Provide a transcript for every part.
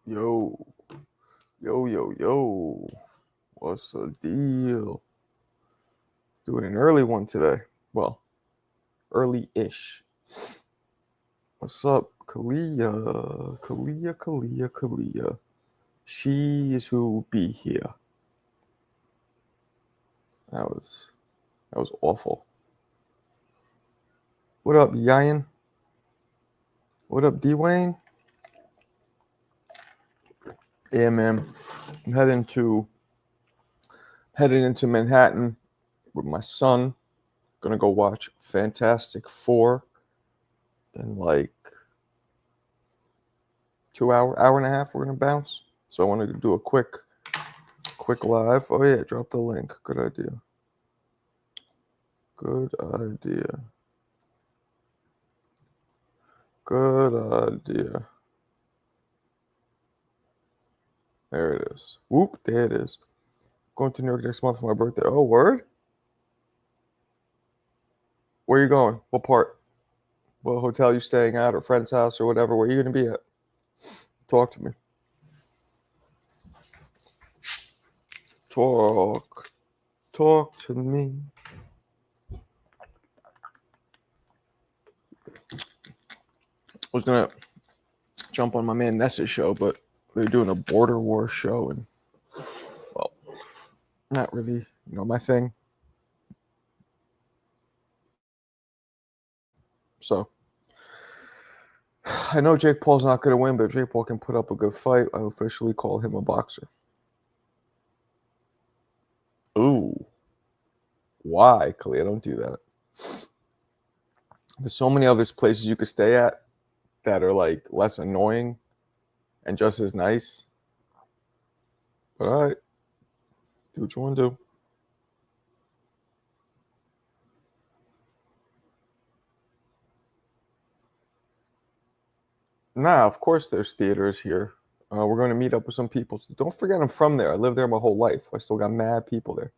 Yo, yo. What's the deal? Doing an early one today. Well, early-ish. What's up, Kalia? Kalia. She is who be here. That was awful. What up, Yayan? What up, D-Wayne? Yeah, man. I'm heading into Manhattan with my son. Gonna go watch Fantastic Four in like 2 hour and a half. We're gonna bounce. So I wanted to do a quick live. Oh yeah, drop the link. Good idea. There it is. Whoop, there it is. Going to New York next month for my birthday. Oh, word? Where you going? What part? What hotel you staying at, or friend's house, or whatever? Where you gonna be at? Talk to me. Talk to me. I was gonna jump on my man Ness's show, but they're doing a border war show, and well, not really, my thing. So I know Jake Paul's not gonna win, but if Jake Paul can put up a good fight, I officially call him a boxer. Ooh. Why, Kalia? Don't do that. There's so many other places you could stay at that are like less annoying and just as nice. But all right, do what you want to do. Nah, of course there's theaters here. We're going to meet up with some people. So don't forget I'm from there. I lived there my whole life. I still got mad people there.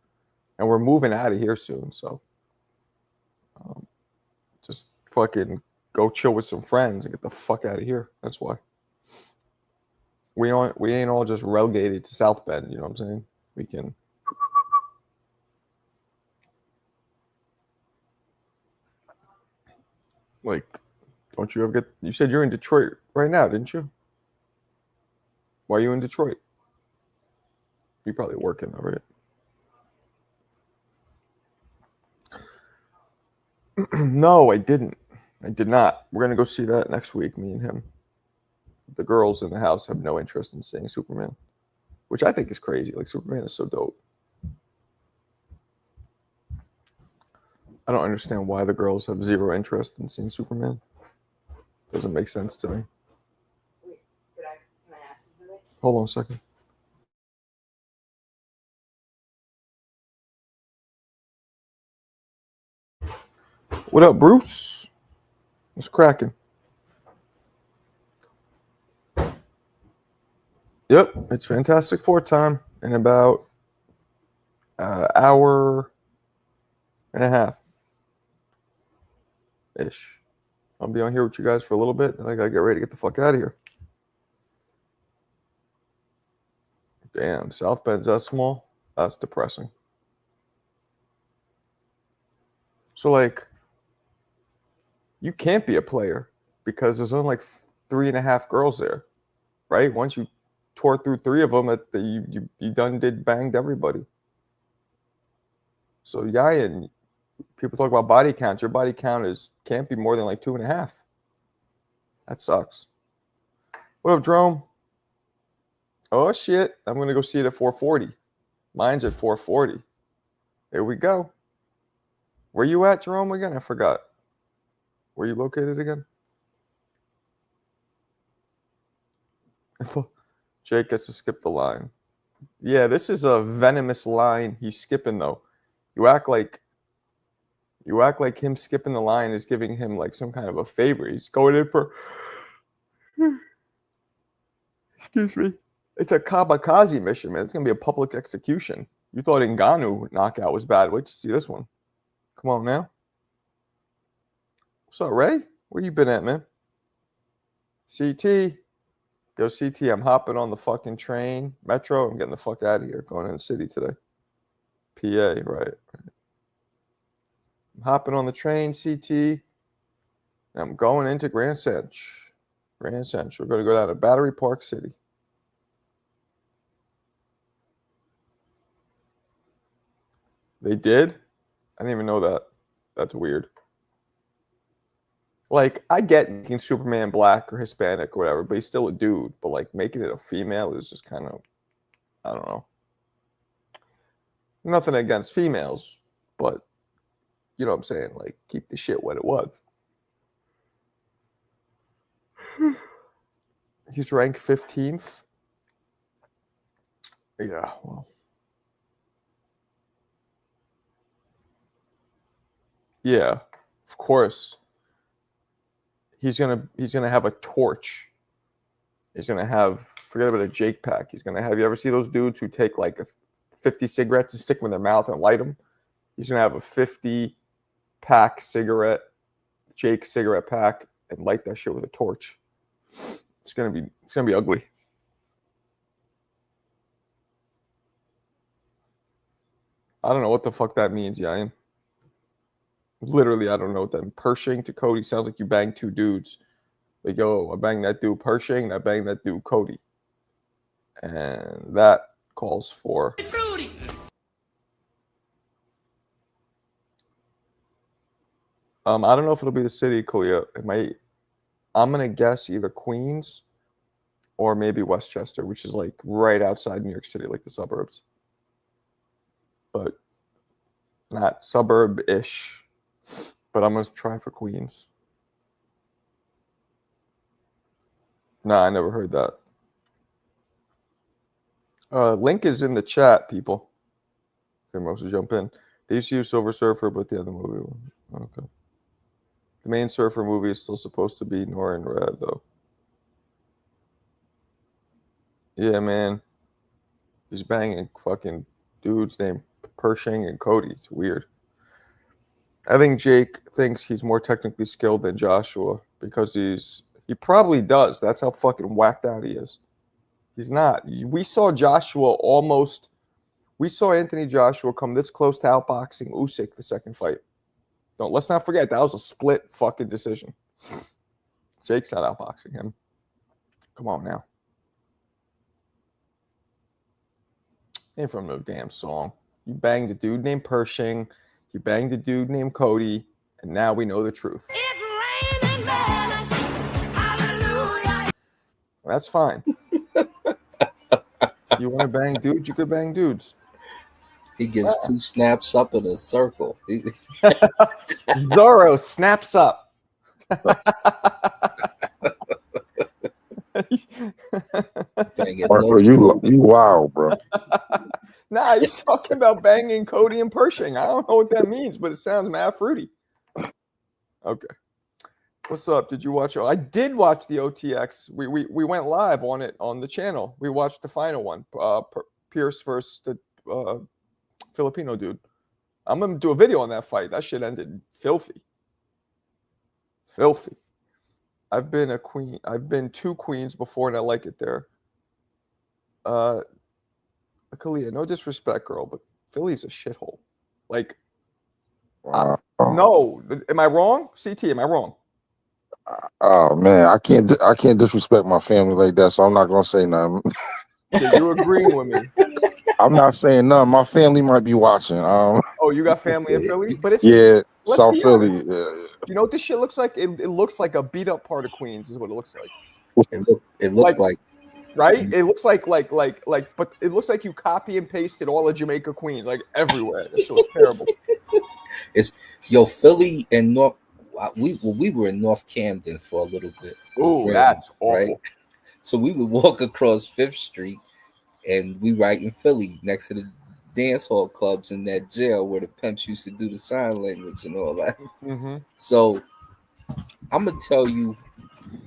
And we're moving out of here soon. So just fucking go chill with some friends and get the fuck out of here. That's why. We ain't all just relegated to South Bend. You know what I'm saying? We can. Like, don't you ever get... You said you're in Detroit right now, didn't you? Why are you in Detroit? You're probably working already. No, I didn't. I did not. We're going to go see that next week, me and him. The girls in the house have no interest in seeing Superman, which I think is crazy. Like, Superman is so dope. I don't understand why the girls have zero interest in seeing Superman. Doesn't make sense to me. Wait, can I ask you something? Hold on a second. What up, Bruce? What's cracking? Yep, it's Fantastic Four time in about hour and a half ish. I'll be on here with you guys for a little bit, then I gotta get ready to get the fuck out of here. Damn, South Bend's that small? That's depressing. So, like, you can't be a player because there's only like 3.5 girls there, right? Once you tore through 3 of them, you done banged everybody. So, yeah, and people talk about body count. Your body count can't be more than like 2.5. That sucks. What up, Drome? Oh shit! I'm gonna go see it at 4:40. Mine's at 4:40. There we go. Where you at, Jerome? Again, I forgot. Where you located again? Jake gets to skip the line. Yeah, this is a venomous line he's skipping though. You act like him skipping the line is giving him like some kind of a favor. He's going in for excuse me. It's a kamikaze mission, man. It's gonna be a public execution. You thought Ngannou knockout was bad. Wait to see this one. Come on now. What's up, Ray? Where you been at, man? CT. Yo, CT, I'm hopping on the fucking train, metro. I'm getting the fuck out of here. Going in the city today. PA, right. I'm hopping on the train, CT. And I'm going into Grand Central. Grand Central. We're going to go down to Battery Park City. They did? I didn't even know that. That's weird. Like, I get making Superman black or Hispanic or whatever, but he's still a dude. But, like, making it a female is just kind of, I don't know. Nothing against females, but, you know what I'm saying? Like, keep the shit what it was. He's ranked 15th. Yeah, well. Yeah, of course. He's gonna have a torch. He's gonna have, forget about a Jake pack. He's gonna have, you ever see those dudes who take like 50 cigarettes and stick them in their mouth and light them? He's gonna have a 50 pack cigarette, Jake cigarette pack, and light that shit with a torch. It's gonna be ugly. I don't know what the fuck that means, Yayan. Literally, I don't know what that means. Pershing to Cody sounds like you banged two dudes. Like, yo, I banged that dude Pershing, and I banged that dude Cody. And that calls for fruity. I don't know if it'll be the city, Kalia. I'm gonna guess either Queens or maybe Westchester, which is like right outside New York City, like the suburbs. But not suburb-ish. But I'm gonna try for Queens. Nah, I never heard that. Link is in the chat, people. If anyone wants to jump in. They used to use Silver Surfer, but the other movie. Okay. The main Surfer movie is still supposed to be Nora and Red, though. Yeah, man. He's banging fucking dudes named Pershing and Cody. It's weird. I think Jake thinks he's more technically skilled than Joshua because he probably does. That's how fucking whacked out he is. He's not. We saw Anthony Joshua come this close to outboxing Usyk the second fight. Let's not forget that was a split fucking decision. Jake's not outboxing him. Come on now. Ain't from no damn song. You banged a dude named Pershing. You banged a dude named Cody. And now we know the truth. It's raining men. Hallelujah. That's fine. You want to bang dudes? You could bang dudes. He gets two snaps up in a circle. Zorro snaps up. Marco, you wild, bro. Nah, he's talking about banging Cody and Pershing. I don't know what that means, but it sounds mad fruity. Okay. What's up? Did you watch? I did watch the OTX. We went live on it on the channel. We watched the final one. Pierce versus the Filipino dude. I'm gonna do a video on that fight. That shit ended filthy. Filthy. I've been a queen. I've been two queens before, and I like it there. Kalia, no disrespect, girl, but Philly's a shithole. Like, no, am I wrong? CT, am I wrong? Oh man, I can't disrespect my family like that, so I'm not gonna say nothing. So you're agreeing with me? I'm not saying nothing. My family might be watching. Oh, you got family in Philly, but it's South Philly. Yeah. You know what this shit looks like? It looks like a beat up part of Queens, is what it looks like. It looked like right? It looks like, but it looks like you copy and pasted all of Jamaica Queens, like everywhere. This shit was terrible. It's Philly and North. We were in North Camden for a little bit. Oh, that's awful. Right? So we would walk across 5th Street, and we right in Philly next to the dance hall clubs in that jail where the pimps used to do the sign language and all that. Mm-hmm. So I'm gonna tell you,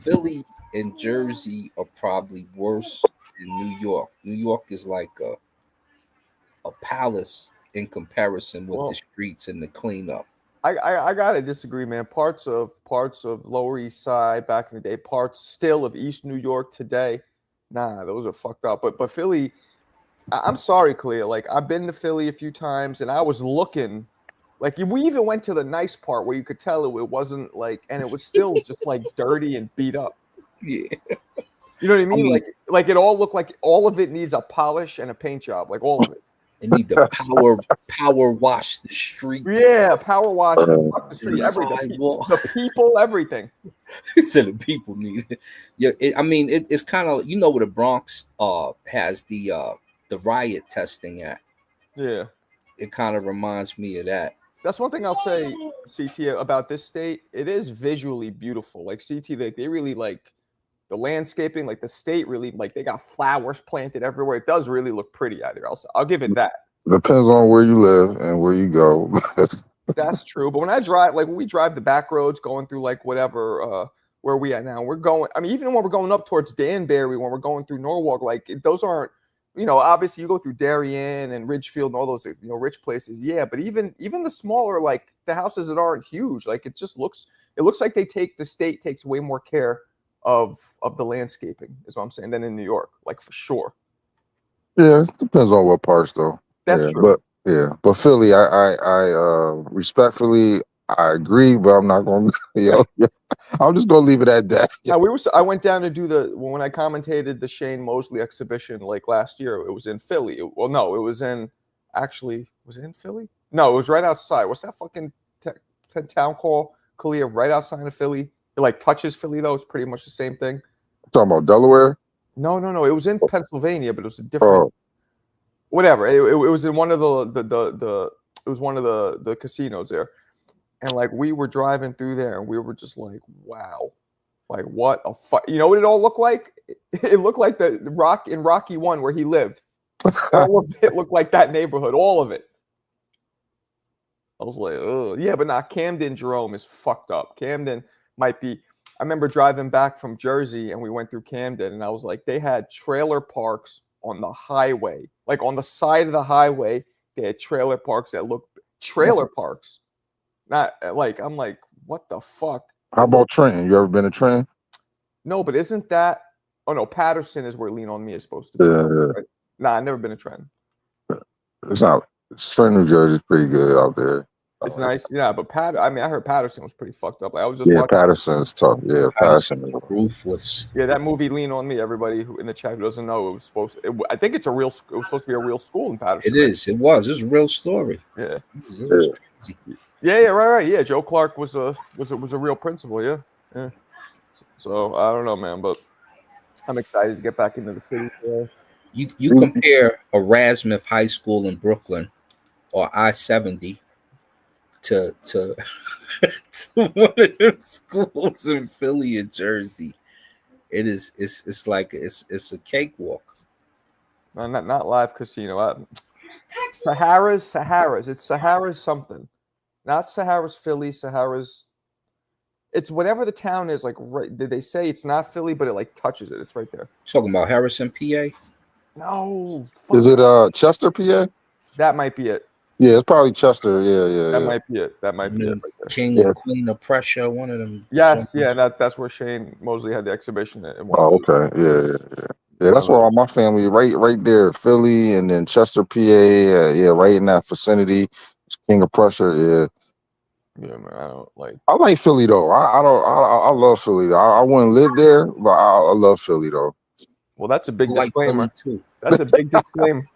Philly and Jersey are probably worse than New York. New York is like a palace in comparison with the streets and the cleanup. I gotta disagree, man. Parts of Lower East Side back in the day, parts still of East New York today, Nah, those are fucked up. But Philly, I'm sorry, Clea. Like I've been to Philly a few times, and I was looking. Like we even went to the nice part where you could tell it wasn't like, and it was still just like dirty and beat up. Yeah. You know what I mean? mean- like it all looked like all of it needs a polish and a paint job, like all of it. They need to power wash the streets. Yeah, power wash, fuck the street, The everything, sidewalk. the people, everything. So the people need it. Yeah, it's kind of, you know, where the Bronx has the riot testing at. Yeah, It kind of reminds me of that. that's one thing I'll say, CT, about this state. It is visually beautiful. Like CT, they really like the landscaping. Like the state really like they got flowers planted everywhere. It does really look pretty out here. I'll give it that. Depends on where you live and where you go. That's true. But when I drive, like when we drive the back roads going through like whatever where we at now, we're going. I mean, even when we're going up towards Danbury, when we're going through Norwalk, like those aren't. You know, obviously you go through Darien and Ridgefield and all those, rich places. Yeah, but even the smaller, like the houses that aren't huge, like it looks like the state takes way more care of the landscaping, is what I'm saying, than in New York, like for sure. Yeah, depends on what parts though. That's true. But Philly, I respectfully I agree, but I'm not going to. I'm just going to leave it at that. Now, I went down to do when I commentated the Shane Mosley exhibition like last year. It was in Philly. It was in Philly? No, it was right outside. What's that fucking town called? Kalia, right outside of Philly. It like touches Philly though. It's pretty much the same thing. Talking about Delaware? No. It was in Pennsylvania, but it was a different. Whatever. It was in one of the casinos there. And like we were driving through there and we were just like, wow, like what a fuck. You know what it all looked like? It looked like the Rock in Rocky 1 where he lived. All of it looked like that neighborhood, all of it. I was like, oh yeah, but not Camden, Jerome is fucked up. Camden might be. I remember driving back from Jersey and we went through Camden and I was like, they had trailer parks on the highway, like on the side of the highway. They had trailer parks that looked parks. Not like I'm like, what the fuck? How about Trenton? You ever been to Trenton? No, but isn't that? Oh no, Patterson is where Lean on Me is supposed to be. Yeah. Right? Nah, I've never been to Trenton. It's not. Trenton, New Jersey is pretty good out there. It's nice, yeah. But I heard Patterson was pretty fucked up. Like, I was just watching. Patterson is tough. Yeah, Patterson is ruthless. Yeah, that movie Lean on Me. Everybody who in the chat who doesn't know, it was supposed. I think it's a real. It was supposed to be a real school in Patterson. It is. It was. It's a real story. Yeah. It was crazy. Yeah, right. Yeah, Joe Clark was a real principal. Yeah. So I don't know, man, but I'm excited to get back into the city. You compare Erasmus High School in Brooklyn or I-70 to to one of them schools in Philly and Jersey. It's like it's a cakewalk. No, not Live Casino. Sahara's. It's Sahara's something. Not Sahara's Philly. Sahara's. It's whatever the town is. Like, right? Did they say it's not Philly, but it like touches it? It's right there. Talking about Harrison, PA. No. Is it Chester, PA? That might be it. Yeah, it's probably Chester. Yeah. That might be it. That might be it. Right there. King and Queen of Prussia. One of them. Yes. Yeah. That's where Shane Mosley had the exhibition. Oh, okay. Yeah. Yeah, that's where all my family right there, Philly, and then Chester, PA. Yeah, right in that vicinity. King of Prussia. Yeah, man. I don't like. I like Philly though. I love Philly. I wouldn't live there, but I love Philly though. Well, that's a big disclaimer. Like too. That's a big disclaimer.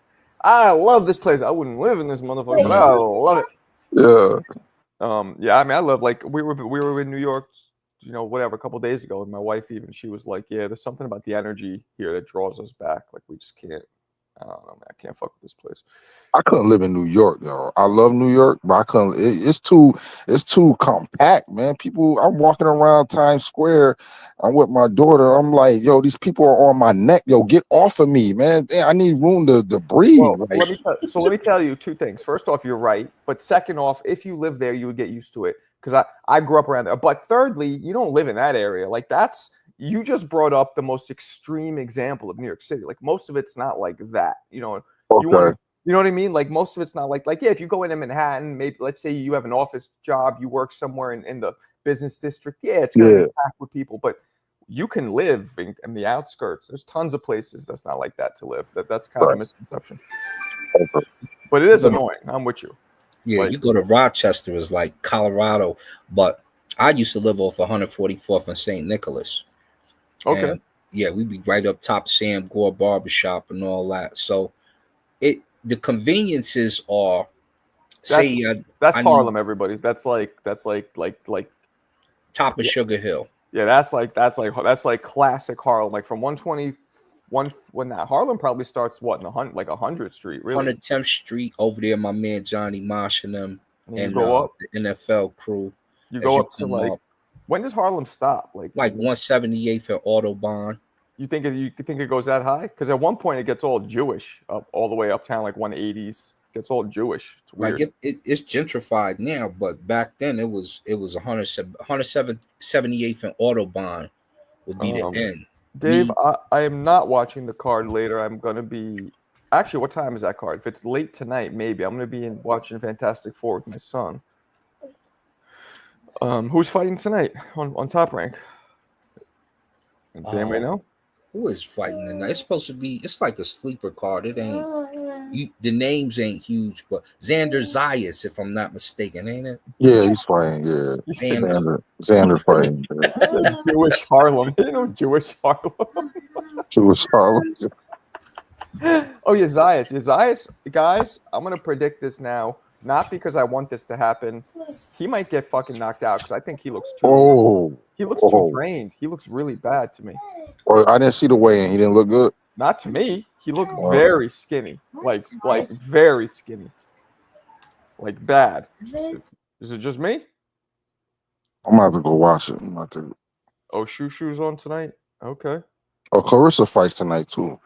I love this place. I wouldn't live in this motherfucker, but I love it. Yeah. Yeah. I mean, I love like we were in New York, whatever, a couple of days ago, and my wife she was like, yeah, there's something about the energy here that draws us back. Like we just can't. I don't know, man. I can't fuck with this place. I couldn't live in New York, though. I love New York, but I couldn't. It's too compact, man. I'm walking around Times Square. I'm with my daughter. I'm like, yo, these people are on my neck. Yo, get off of me, man. Damn, I need room to breathe. Well, let me tell you two things. First off, you're right. But second off, if you live there, you would get used to it. Because I grew up around there. But thirdly, you don't live in that area. Like you just brought up the most extreme example of New York City. Like most of it's not like that. Okay. You know what I mean? Like most of it's not like yeah, if you go into Manhattan, maybe let's say you have an office job, you work somewhere in the business district. Yeah, it's gonna be packed with people. But you can live in the outskirts. There's tons of places that's not like that to live. That's kind of a Right. misconception. Okay. But it is annoying. I'm with you. Yeah, Like- you go to Rochester, is like Colorado, but I used to live off 144th and St. Nicholas. Okay. And yeah, we'd be right up top Sam Gore Barbershop and all that. So the conveniences are say That's I Harlem, everybody. That's like top of Sugar Hill. yeah, that's like classic Harlem. Like from 121 when that Harlem probably starts what in 100th Street, really. 110th Street over there, my man Johnny Mosh and them, And then you and go up. the NFL crew. You as go you up to come like up. when does Harlem stop? Like 178th at Autobahn. you think it goes that high? Because at one point it gets all Jewish up all the way uptown, like 180s. Gets all Jewish. It's weird. Like it's gentrified now, but back then it was 178th and Autobahn would be the end. Dave, I am not watching the card later. I'm gonna be actually. What time is that card? If it's late tonight, maybe I'm gonna be watching Fantastic Four with my son. Who's fighting tonight on Top Rank? Does anybody know? Who is fighting tonight? It's supposed to be. It's like a sleeper card. It ain't. The names ain't huge, but Xander Zayas, if I'm not mistaken, ain't it? Yeah, he's fighting. Yeah, Xander fighting. Jewish Harlem. You know Jewish Harlem. Jewish Harlem. Oh yeah, Zayas. Yeah, Zayas, guys. I'm gonna predict this now. Not because I want this to happen. He might get fucking knocked out because I think he looks too. He looks too drained. He looks really bad to me. Oh, I didn't see the weigh-in. He didn't look good. Not to me. He looked very skinny. Like very skinny. Like bad. Is it just me? I'm about to go watch it. Oh, Shushu's on tonight? Okay. Oh, Clarissa fights tonight too.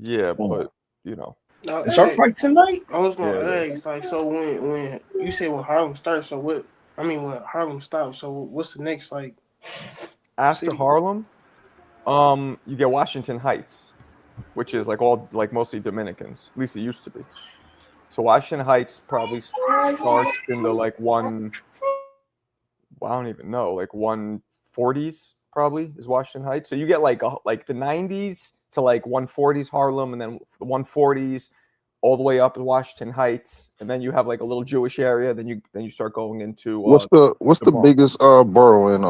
Yeah, but you know. No, Is our fight tonight? I was gonna ask, like, so when you say when Harlem starts, so what? I mean, when Harlem stops, so what's the next like? After city? Harlem, you get Washington Heights, which is like mostly Dominicans. At least it used to be. So Washington Heights probably starts in the like I don't even know, like 140s probably is Washington Heights. So you get like the 90s to like 140s Harlem, and then the 140s all the way up in Washington Heights, and then you have like a little Jewish area. Then you start going into what's the biggest borough in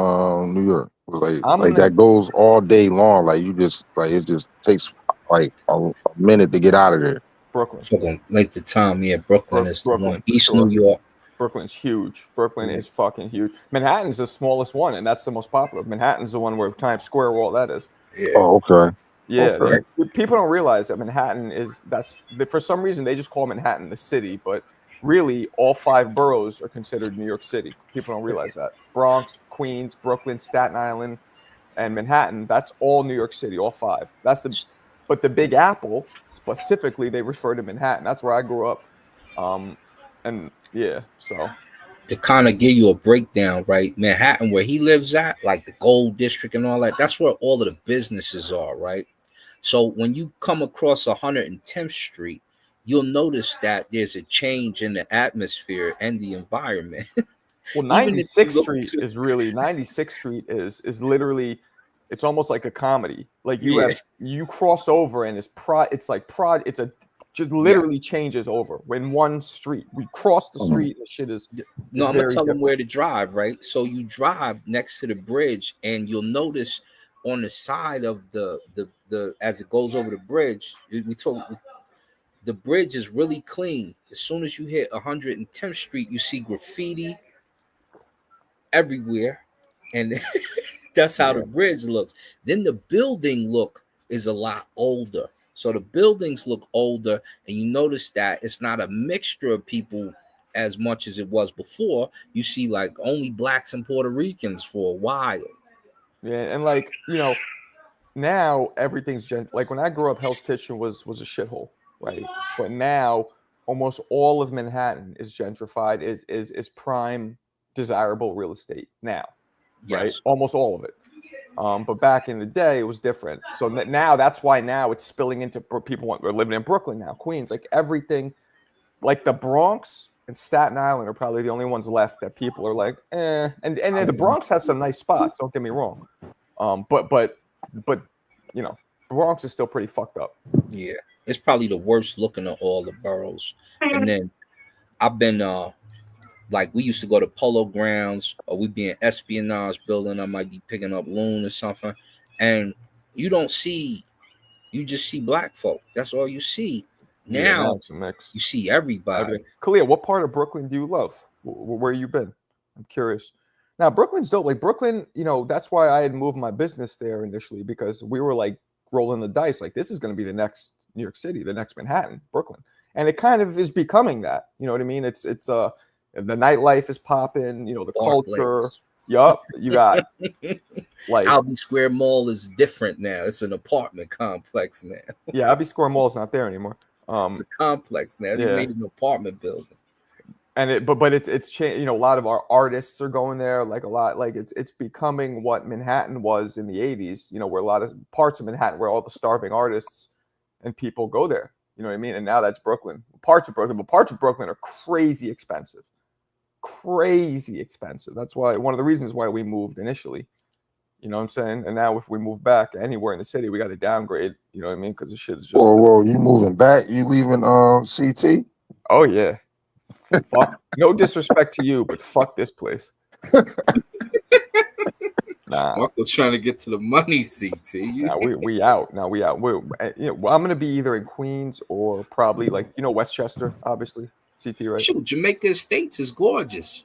New York? Like that goes all day long. Like you just like it just takes like a minute to get out of there. Brooklyn. Fucking length of time, yeah. Brooklyn is the one. East sure. New York. Brooklyn's huge. Brooklyn is fucking huge. Manhattan's the smallest one, and that's the most popular. Manhattan's the one where Times Square, where all that is. Yeah. Oh, okay. Yeah, Okay. people don't realize that Manhattan for some reason they just call Manhattan the city, but really all 5 boroughs are considered New York City. People don't realize that. Bronx, Queens, Brooklyn, Staten Island, and Manhattan, that's all New York City, all 5. But the Big Apple, specifically, they refer to Manhattan. That's where I grew up. And yeah, so to kind of give you a breakdown, right? Manhattan, where he lives at, like the Gold District and all that, that's where all of the businesses are, right? So when you come across 110th Street, you'll notice that there's a change in the atmosphere and the environment. Well, 96th Street is really 96th Street is literally, it's almost like a comedy. Like you cross over and just literally changes over when one street. We cross the street and the shit is no, I'm gonna tell them where to drive, right? So you drive next to the bridge and you'll notice on the side of the as it goes over the bridge, the bridge is really clean. As soon as you hit 110th Street, you see graffiti everywhere, and that's how the bridge looks. Then the building look is a lot older. So the buildings look older, and you notice that it's not a mixture of people as much as it was before. You see like only blacks and Puerto Ricans for a while. Yeah, and like, now everything's like when I grew up, Hell's Kitchen was a shithole, right? But now almost all of Manhattan is gentrified, is prime desirable real estate now, right? Yes. Almost all of it. But back in the day, it was different. So now that's why now it's spilling into people are living in Brooklyn now, Queens, like everything, like the Bronx and Staten Island are probably the only ones left that people are like, eh. And the Bronx has some nice spots. Don't get me wrong. But you know, the Bronx is still pretty fucked up. Yeah, it's probably the worst looking of all the boroughs. And then I've been like we used to go to Polo Grounds, or we'd be in Espionage building. I might be picking up loan or something, and you just see black folk. That's all you see. Yeah, now Now it's a mix. you see everybody. Everything. Kalia, what part of Brooklyn do you love? Where you been? I'm curious. Now, Brooklyn's dope. Like Brooklyn, you know, that's why I had moved my business there initially, because we were like rolling the dice. Like, this is going to be the next New York City, the next Manhattan, Brooklyn. And it kind of is becoming that. You know what I mean? It's the nightlife is popping, you know, the culture. Yup, you got like Albee Square Mall is different now. It's an apartment complex now. Yeah, Albee Square Mall's not there anymore. It's a complex now. They made an apartment building. And but it's changed. You know, a lot of our artists are going there. Like a lot, like it's becoming what Manhattan was in the '80s. You know, where a lot of parts of Manhattan, where all the starving artists and people go there. You know what I mean? And now that's Brooklyn. Parts of Brooklyn, but parts of Brooklyn are crazy expensive. Crazy expensive. That's why one of the reasons why we moved initially. You know what I'm saying? And now if we move back anywhere in the city, we got to downgrade. You know what I mean? Because the shit is just. Whoa! You moving back? You leaving CT? Oh yeah. Fuck. No disrespect to you, but fuck this place. Nah. Marco trying to get to the money, CT. Nah, we out. Now we out. You know, I'm gonna be either in Queens or probably like, you know, Westchester, obviously. CT, right? Shoot, Jamaica Estates is gorgeous.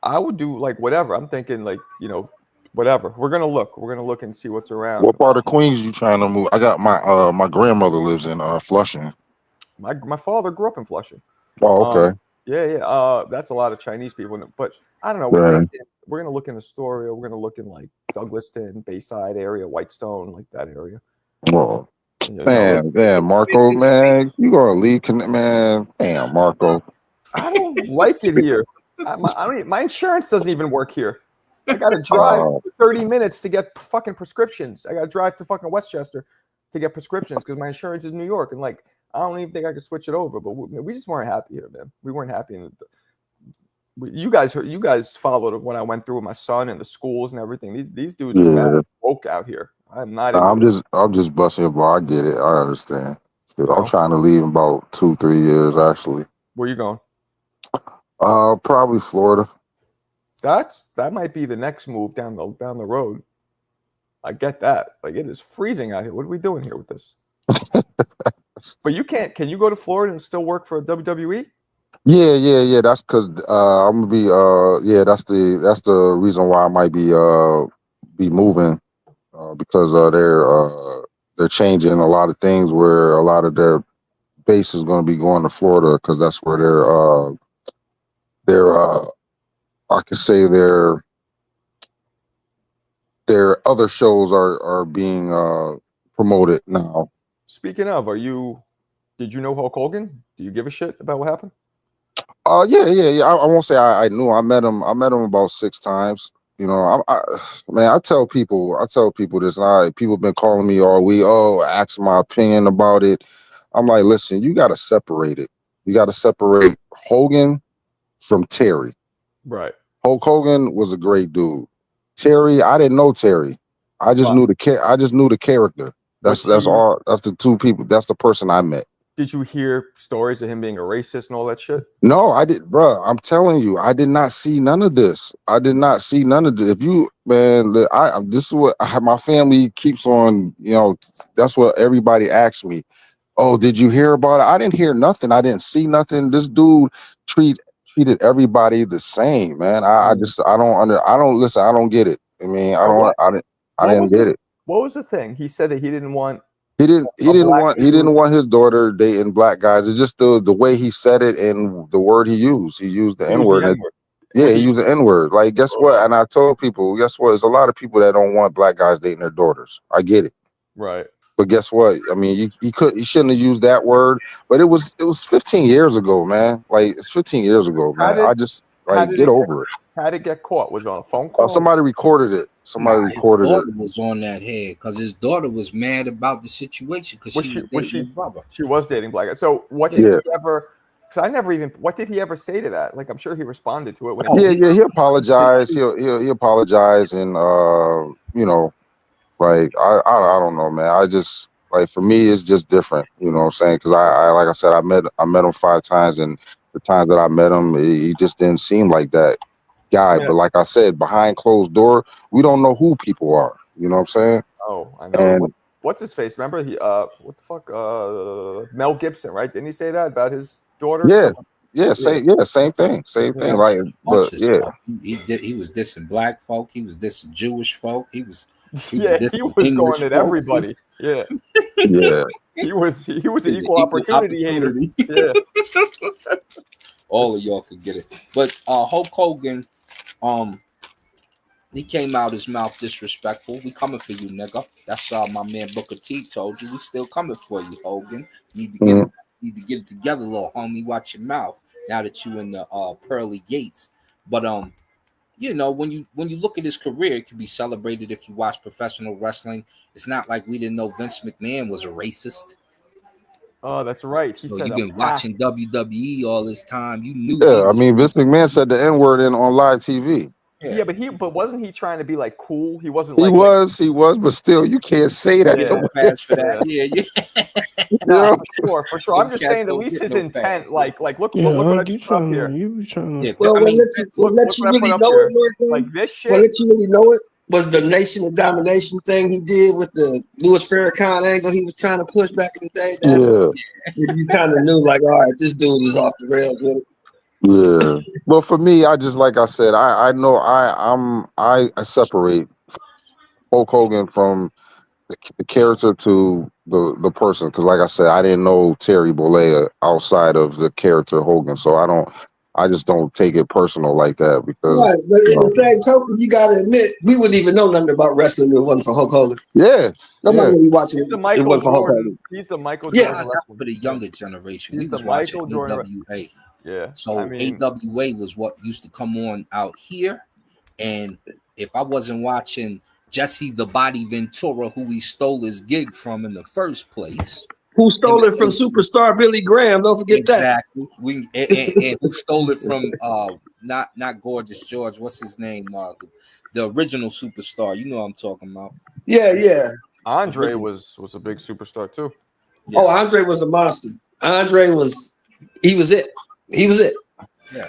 I would do like whatever. I'm thinking like, you know, whatever. We're gonna look and see what's around. What part of Queens you trying to move? I got my grandmother lives in Flushing. My father grew up in Flushing. Oh, okay. Yeah. That's a lot of Chinese people, but I don't know. We're gonna look in Astoria. We're gonna look in like Douglaston, Bayside area, Whitestone, like that area. Oh, You know, man, Marco, man, you gonna leave, man? Damn, Marco. I don't like it here. My insurance doesn't even work here. I gotta drive 30 minutes to get fucking prescriptions. I gotta drive to fucking Westchester to get prescriptions because my insurance is New York, and like I don't even think I could switch it over. But we just weren't happy here, man. We weren't happy. You guys followed what I went through with my son and the schools and everything. These dudes are woke out here. I'm not. I'm just busting your ball. I get it. I understand. You I'm know? trying to leave in about 2-3 years, actually. Where you going? Probably Florida. That might be the next move down the road. I get that. Like it is freezing out here. What are we doing here with this? But you can't. Can you go to Florida and still work for WWE? Yeah. That's because I'm gonna be. Yeah, that's the reason why I might be moving because they're changing a lot of things where a lot of their base is going to be going to Florida because that's where their I could say their other shows are being promoted now. Speaking of, did you know Hulk Hogan? Do you give a shit about what happened? Yeah. I won't say I knew. I met him about 6 times. You know, I tell people this, and people been calling me all week. Oh, ask my opinion about it. I'm like, listen, you got to separate it. You got to separate Hogan from Terry. Right. Hulk Hogan was a great dude. Terry, I didn't know Terry. I just knew the character. That's all. That's the two people. That's the person I met. Did you hear stories of him being a racist and all that shit? No, I did, bro. I'm telling you, I did not see none of this. If you, man, this is what my family keeps on. You know, that's what everybody asks me. Oh, did you hear about it? I didn't hear nothing. I didn't see nothing. This dude treated everybody the same, man. I don't listen. I don't get it. I mean, I didn't get it. What was the thing? He said that he didn't want. He didn't want his daughter dating black guys. It's just the way he said it and the word he used. He used the N-word. Yeah, he used the N-word. Like, guess what? And I told people, guess what? There's a lot of people that don't want black guys dating their daughters. I get it. Right. But guess what? I mean, he shouldn't have used that word. But it was 15 years ago, man. Like, it's 15 years ago, man. Get over it. How did it get caught? Was it on a phone call? Somebody recorded it. His daughter was on that head because his daughter was mad about the situation because she was dating his brother. She was dating black guys. So what did he ever Because I never even. What did he ever say to that? Like, I'm sure he responded to it. With Oh, He apologized. He apologize, and you know, like I don't know, man. I just like for me, it's just different. You know what I'm saying? Because I like I said, I met him 5 times, and the times that I met him, he just didn't seem like that guy. Yeah. But like I said, behind closed door, we don't know who people are. You know what I'm saying? Oh, I know. And What's his face? Remember he? What the fuck? Mel Gibson, right? Didn't he say that about his daughter? yeah, Someone- same thing, same thing. Yeah. Like, bunch but of yeah, stuff. He was dissing black folk. He was dissing Jewish folk. He was Yeah, he dissing was English going at folk. everybody. Yeah, yeah, he was an He's an equal opportunity hater. opportunity. Yeah, All of y'all could get it. But Hulk Hogan, he came out his mouth disrespectful. We coming for you, nigga. That's my man Booker T told you. We still coming for you, Hogan. You need to get it together, little homie. Watch your mouth. Now that you in the pearly gates. But you know, when you look at his career, it can be celebrated if you watch professional wrestling. It's not like we didn't know Vince McMahon was a racist. oh, that's right. He So said you've a been pack. watching WWE all this time. You knew he yeah. I was. mean, Vince McMahon said the N word on live TV. Yeah, but wasn't he trying to be like cool? He wasn't He like was, but still, you can't say that Get to yeah, no him. pass for yeah. that. Yeah. You No, know? for sure. I'm Some just cats saying, at don't least get his no intent, pass. like look Yeah, what I you just put up trying here. to, you trying to. Yeah, Well, I mean, what Look lets you what I put really up know here. it, Marco, Like this what shit. lets you really know it was the Nation of Domination thing he did with the Louis Farrakhan angle he was trying to push back in the day. Yeah, That's you kind of knew, like, all right, this dude is off the rails with it. yeah. Well, for me, I just like I said, I know I separate Hulk Hogan from the character to the person, because like I said, I didn't know Terry Bollea outside of the character Hogan, so I just don't take it personal like that because Right, but you in the know, same token, you got to admit, we wouldn't even know nothing about wrestling if it wasn't for Hulk Hogan. yeah, Nobody would be watching He's it the if it Michael wasn't for Hulk Jordan. Hogan. He's the Michael Yes. Jordan that's wrestling. for the Yeah. younger generation. He's We the was watching Michael Jordan. AWA. Yeah. So I mean, AWA was what used to come on out here. And if I wasn't watching Jesse the Body Ventura, who we stole his gig from in the first place. Who stole it from superstar Billy Graham? Don't forget that. Exactly. And who stole it from not Gorgeous George. What's his name? The original superstar. You know what I'm talking about. Yeah. Andre was a big superstar too. Yeah. Oh, Andre was a monster. Andre was, he was it. He was it. Yeah.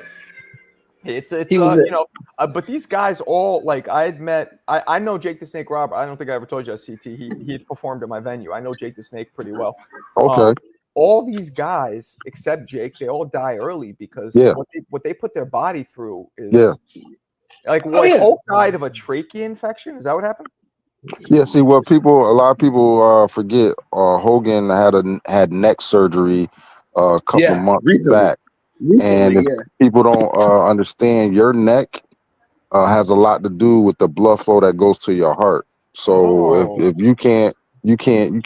It's He was it. you know, but these guys all like I had met. I know Jake the Snake Robert. I don't think I ever told you CT. He had performed at my venue. I know Jake the Snake pretty well. okay, All these guys except Jake, they all die early because Yeah. what they put their body through is Yeah. like Oh, yeah. Hulk died of a trachea infection. Is that what happened? yeah. See, a lot of people forget. Hogan had neck surgery a couple Yeah, of months recently. back. Recently, And if yeah. people don't understand, your neck has a lot to do with the blood flow that goes to your heart. So Oh. if you can't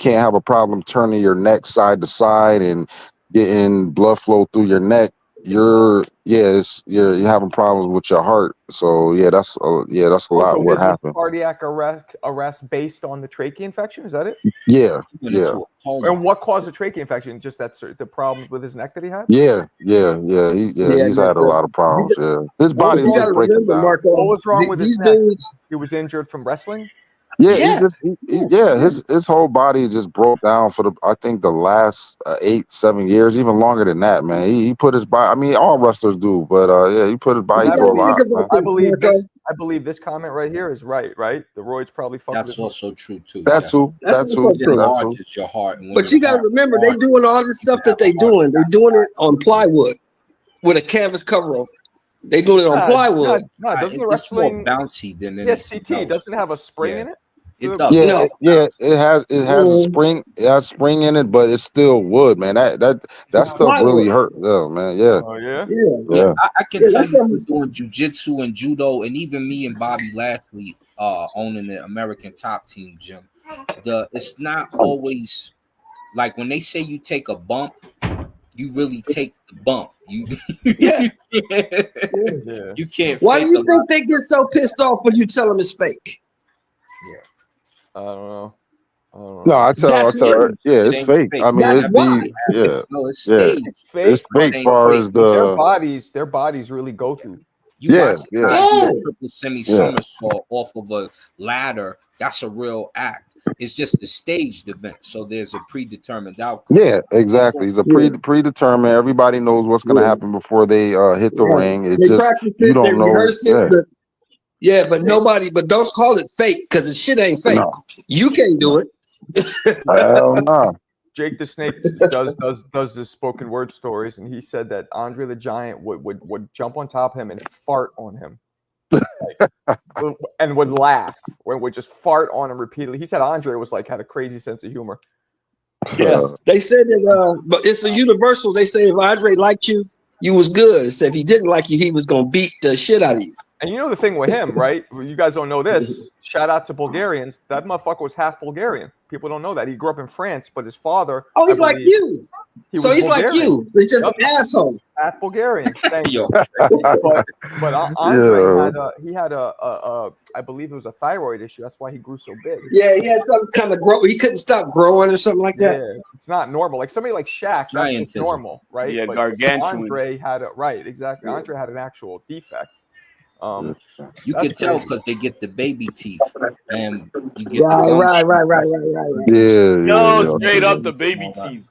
have a problem turning your neck side to side and getting blood flow through your neck, you're having problems with your heart. So that's a lot So what his was happened. cardiac arrest based on the trachea infection. Is that it? Yeah, He went into a coma. And what caused the trachea infection? Just the problems with his neck that he had. yeah. He's had a lot of problems. Yeah, his But body's you got just to breaking remember, down. Marco, What was wrong with his these neck? dudes. He was injured from wrestling. Yeah, Yeah. his whole body just broke down for I think the last 8-7 years, even longer than that, man. He put his body. I mean, all wrestlers do, but he put his body You through a gotta lot, think man. about this, Marco. I believe this comment right here is right. Right, the roids probably fucked with That's his. also true too. That's yeah. true. That's That's also true. true. Your That's heart true. is your heart. And when But your you got to heart remember, they hard, doing all this stuff that they doing. They're doing it on plywood with a canvas cover over. They doing it on plywood. No, doesn't the it's more wrestling? bouncy than Yes, anything CT else. doesn't it have a spring Yeah. in it. It does. Yeah, No. it has a spring. It has spring in it, but it's still wood, man. That It's stuff really plywood. hurt. Yeah, man. Yeah, Oh yeah. Yeah. yeah. I can Yeah, tell that's you something. from doing jujitsu and judo, and even me and Bobby Lashley owning the American Top Team gym. It's not always like when they say you take a bump, you really take the bump. You Yeah. Yeah. you can't. Why do fake you a think lot. they get so pissed off when you tell them it's fake? I don't know. I don't No, know. I That's tell her, him. yeah, It it's ain't fake. fake. I mean, That's it's That why. the really yeah, happens. No, it's yeah, staged. It's it's fake, fake. It ain't Far fake. as but the their bodies really go through. You yeah, watch a yeah, guy do a Yeah. triple semi yeah, somersault off of a ladder. That's a real act. It's just a staged event, so there's a predetermined outcome. yeah, exactly. It's a Yeah. predetermined. Everybody knows what's gonna Yeah. happen before they hit the Right. ring. It They just practice you it, they don't know. rehearse it, Yeah, but but don't call it fake because the shit ain't fake. no, You can't do it. hell no. Jake the Snake does this spoken word stories, and he said that Andre the Giant would jump on top of him and fart on him, and would laugh, would just fart on him repeatedly. He said Andre was like had a crazy sense of humor. Yeah. They said that but it's a universal. They say if Andre liked you, you was good. So if he didn't like you, he was gonna beat the shit out of you. And you know the thing with him, right? You guys don't know this. Shout out to Bulgarians. That motherfucker was half Bulgarian. People don't know that. He grew up in France, but his father, Oh, I he's like believe, you. he So was he's like Bulgarian. you. So he's just Yep. an asshole. Half Bulgarian. Thank Yo, you. But Andre Yeah, had a I believe it was a thyroid issue. That's why he grew so big. Yeah, he had some kind of grow. He couldn't stop growing or something like that. Yeah, it's not normal. Like somebody like Shaq, that's just Giantism. normal, right? Yeah, But gargantuan. Andre had a right, exactly. Andre had an actual defect. you That's can tell crazy. because they get the baby teeth, and you get the Right, gum. right. Yo, yeah. straight up the baby teeth.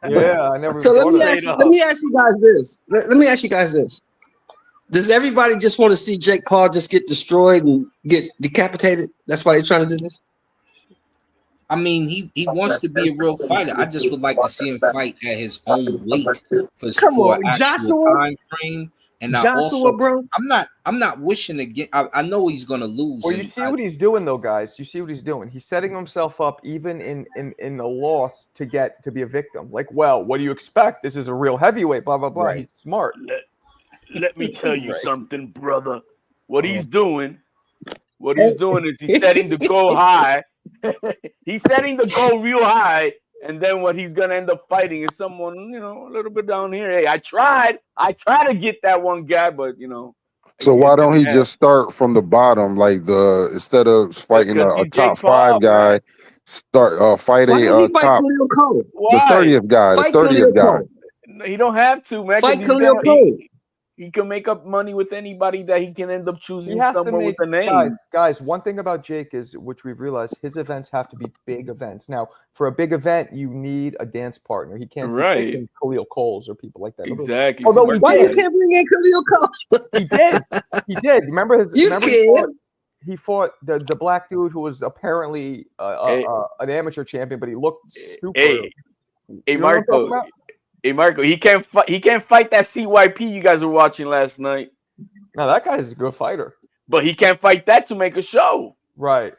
Yeah, I never So even let thought me of that. let me ask you guys this. Let me ask you guys this. Does everybody just want to see Jake Paul just get destroyed and get decapitated? That's why they're trying to do this? I mean, he wants to be a real fighter. I just would like to see him fight at his own weight Come for on, actual Joshua. time frame. And I Joshua, also, bro. I'm not wishing to get. I know he's gonna lose. Well, you see what he's doing, though, guys. You see what he's doing. He's setting himself up, even in the loss, to be a victim. Like, well, what do you expect? This is a real heavyweight. Blah blah blah. Right. He's smart. Let me tell you Right. something, brother. What he's doing is he's setting the goal high. He's setting the goal real high, and then what he's gonna end up fighting is someone, a little bit down here. Hey, I tried to get that one guy, but So it why don't didn't he happen. just start from the bottom, like instead of fighting Because a he's Jake top Paul, five guy, man. start fight Why don't a he fight top Khalil Cole? the Why? 30th guy, the Fight 30th Khalil guy. Cole. He don't have to, man. Fight Because Khalil Cole. he can make up money with anybody that he can end up He choosing has to someone make with a name. guys. One thing about Jake is, which we've realized, his events have to be big events. Now, for a big event, you need a dance partner. He can't be Right. picking Khalil Coles or people like that. Exactly. Although he Why you did. can't bring in Khalil Cole? He did. Remember his? You remember can. he fought the black dude who was apparently an amateur champion, but he looked super. Hey, You know what I'm talking Marco. about? Hey, Marco. He can't fight. He can't fight that CYP you guys were watching last night. No, that guy's a good fighter. But he can't fight that to make a show. Right.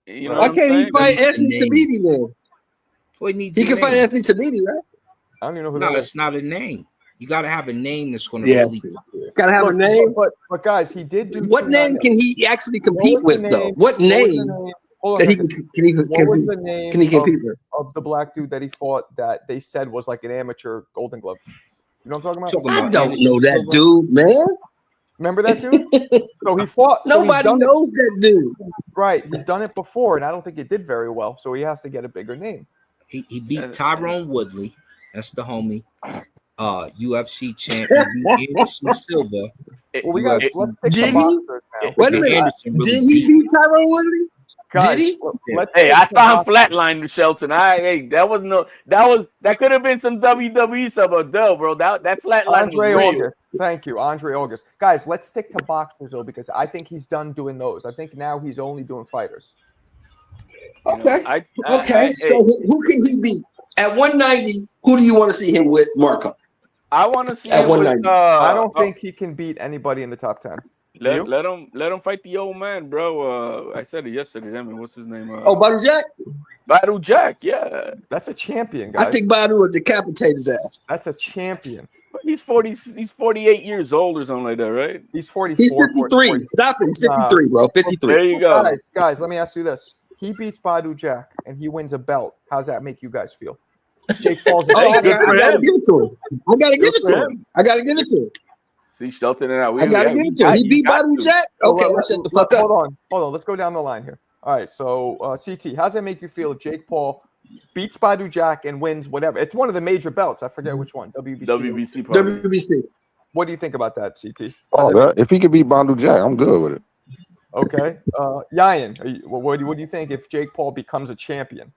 You know Why what I'm can't he saying? fight He Anthony needs a Tabiti then? Well, he needs He a can fight name. Anthony Tabiti, right? I don't even know who No, that is. it's not a name. You got to have a name that's going to Yeah. really. Gotta have a name. But guys, he did do. What name can he actually compete What was with, the though? name? What What was the name name? Hold on that a he second. can What was the name can he compete with? of the black dude that he fought that they said was like an amateur Golden Glove? You know what I'm talking about? Talking I about don't Anderson know that Silva? dude, man. Remember that dude? So he fought. so he's Nobody done it- knows that dude. Right. He's done it before, and I don't think it did very well. So he has to get a bigger name. He beat Tyrone Woodley. That's the homie. UFC champ. He beat Anderson Silva. Well, we got. UFC. Let's pick Did some he? boxers now. Wait a And minute. Anderson really Did he beat Tyrone Woodley? Guys, Did he? let's Hey, pick I some saw him boxers. flatline to Shelton. That could have been some WWE stuff, but no, bro. That flatline Andre was real. August. Thank you, Andre August. Guys, let's stick to boxers though, because I think he's done doing those. I think now he's only doing fighters. Okay. I So who can he beat? At 190, who do you want to see him with, Marco? want to see At him with. 190. I don't think he can beat anybody in the top 10. You? Let him fight the old man, bro. I said it yesterday. I mean, what's his name? Badu Jack? Badu Jack. Yeah, That's a champion, guys. I think Badu will decapitate his ass. That's a champion. he's 40. He's 48 years old or something like that, right? He's 44. He's 53. 40. Stop it. He's 53, bro. 53. There you go. Guys, let me ask you this. He beats Badu Jack and he wins a belt. How's that make you guys feel? Jake Paul's Oh, I good for gotta him. give it to him. I gotta give Good it for to him. I gotta give it to him. See, Shelton and I gotta give it to him. He beat Badu Jack. Okay, let's shut the fuck up. Hold on. Let's go down the line here. All right, so CT, how does that make you feel if Jake Paul beats Badu Jack and wins whatever? It's one of the major belts. I forget which one. WBC. WBC probably. WBC. What do you think about that, CT? If he could beat Bandu Jack, I'm good with it. Okay. Yayan, what do you think if Jake Paul becomes a champion?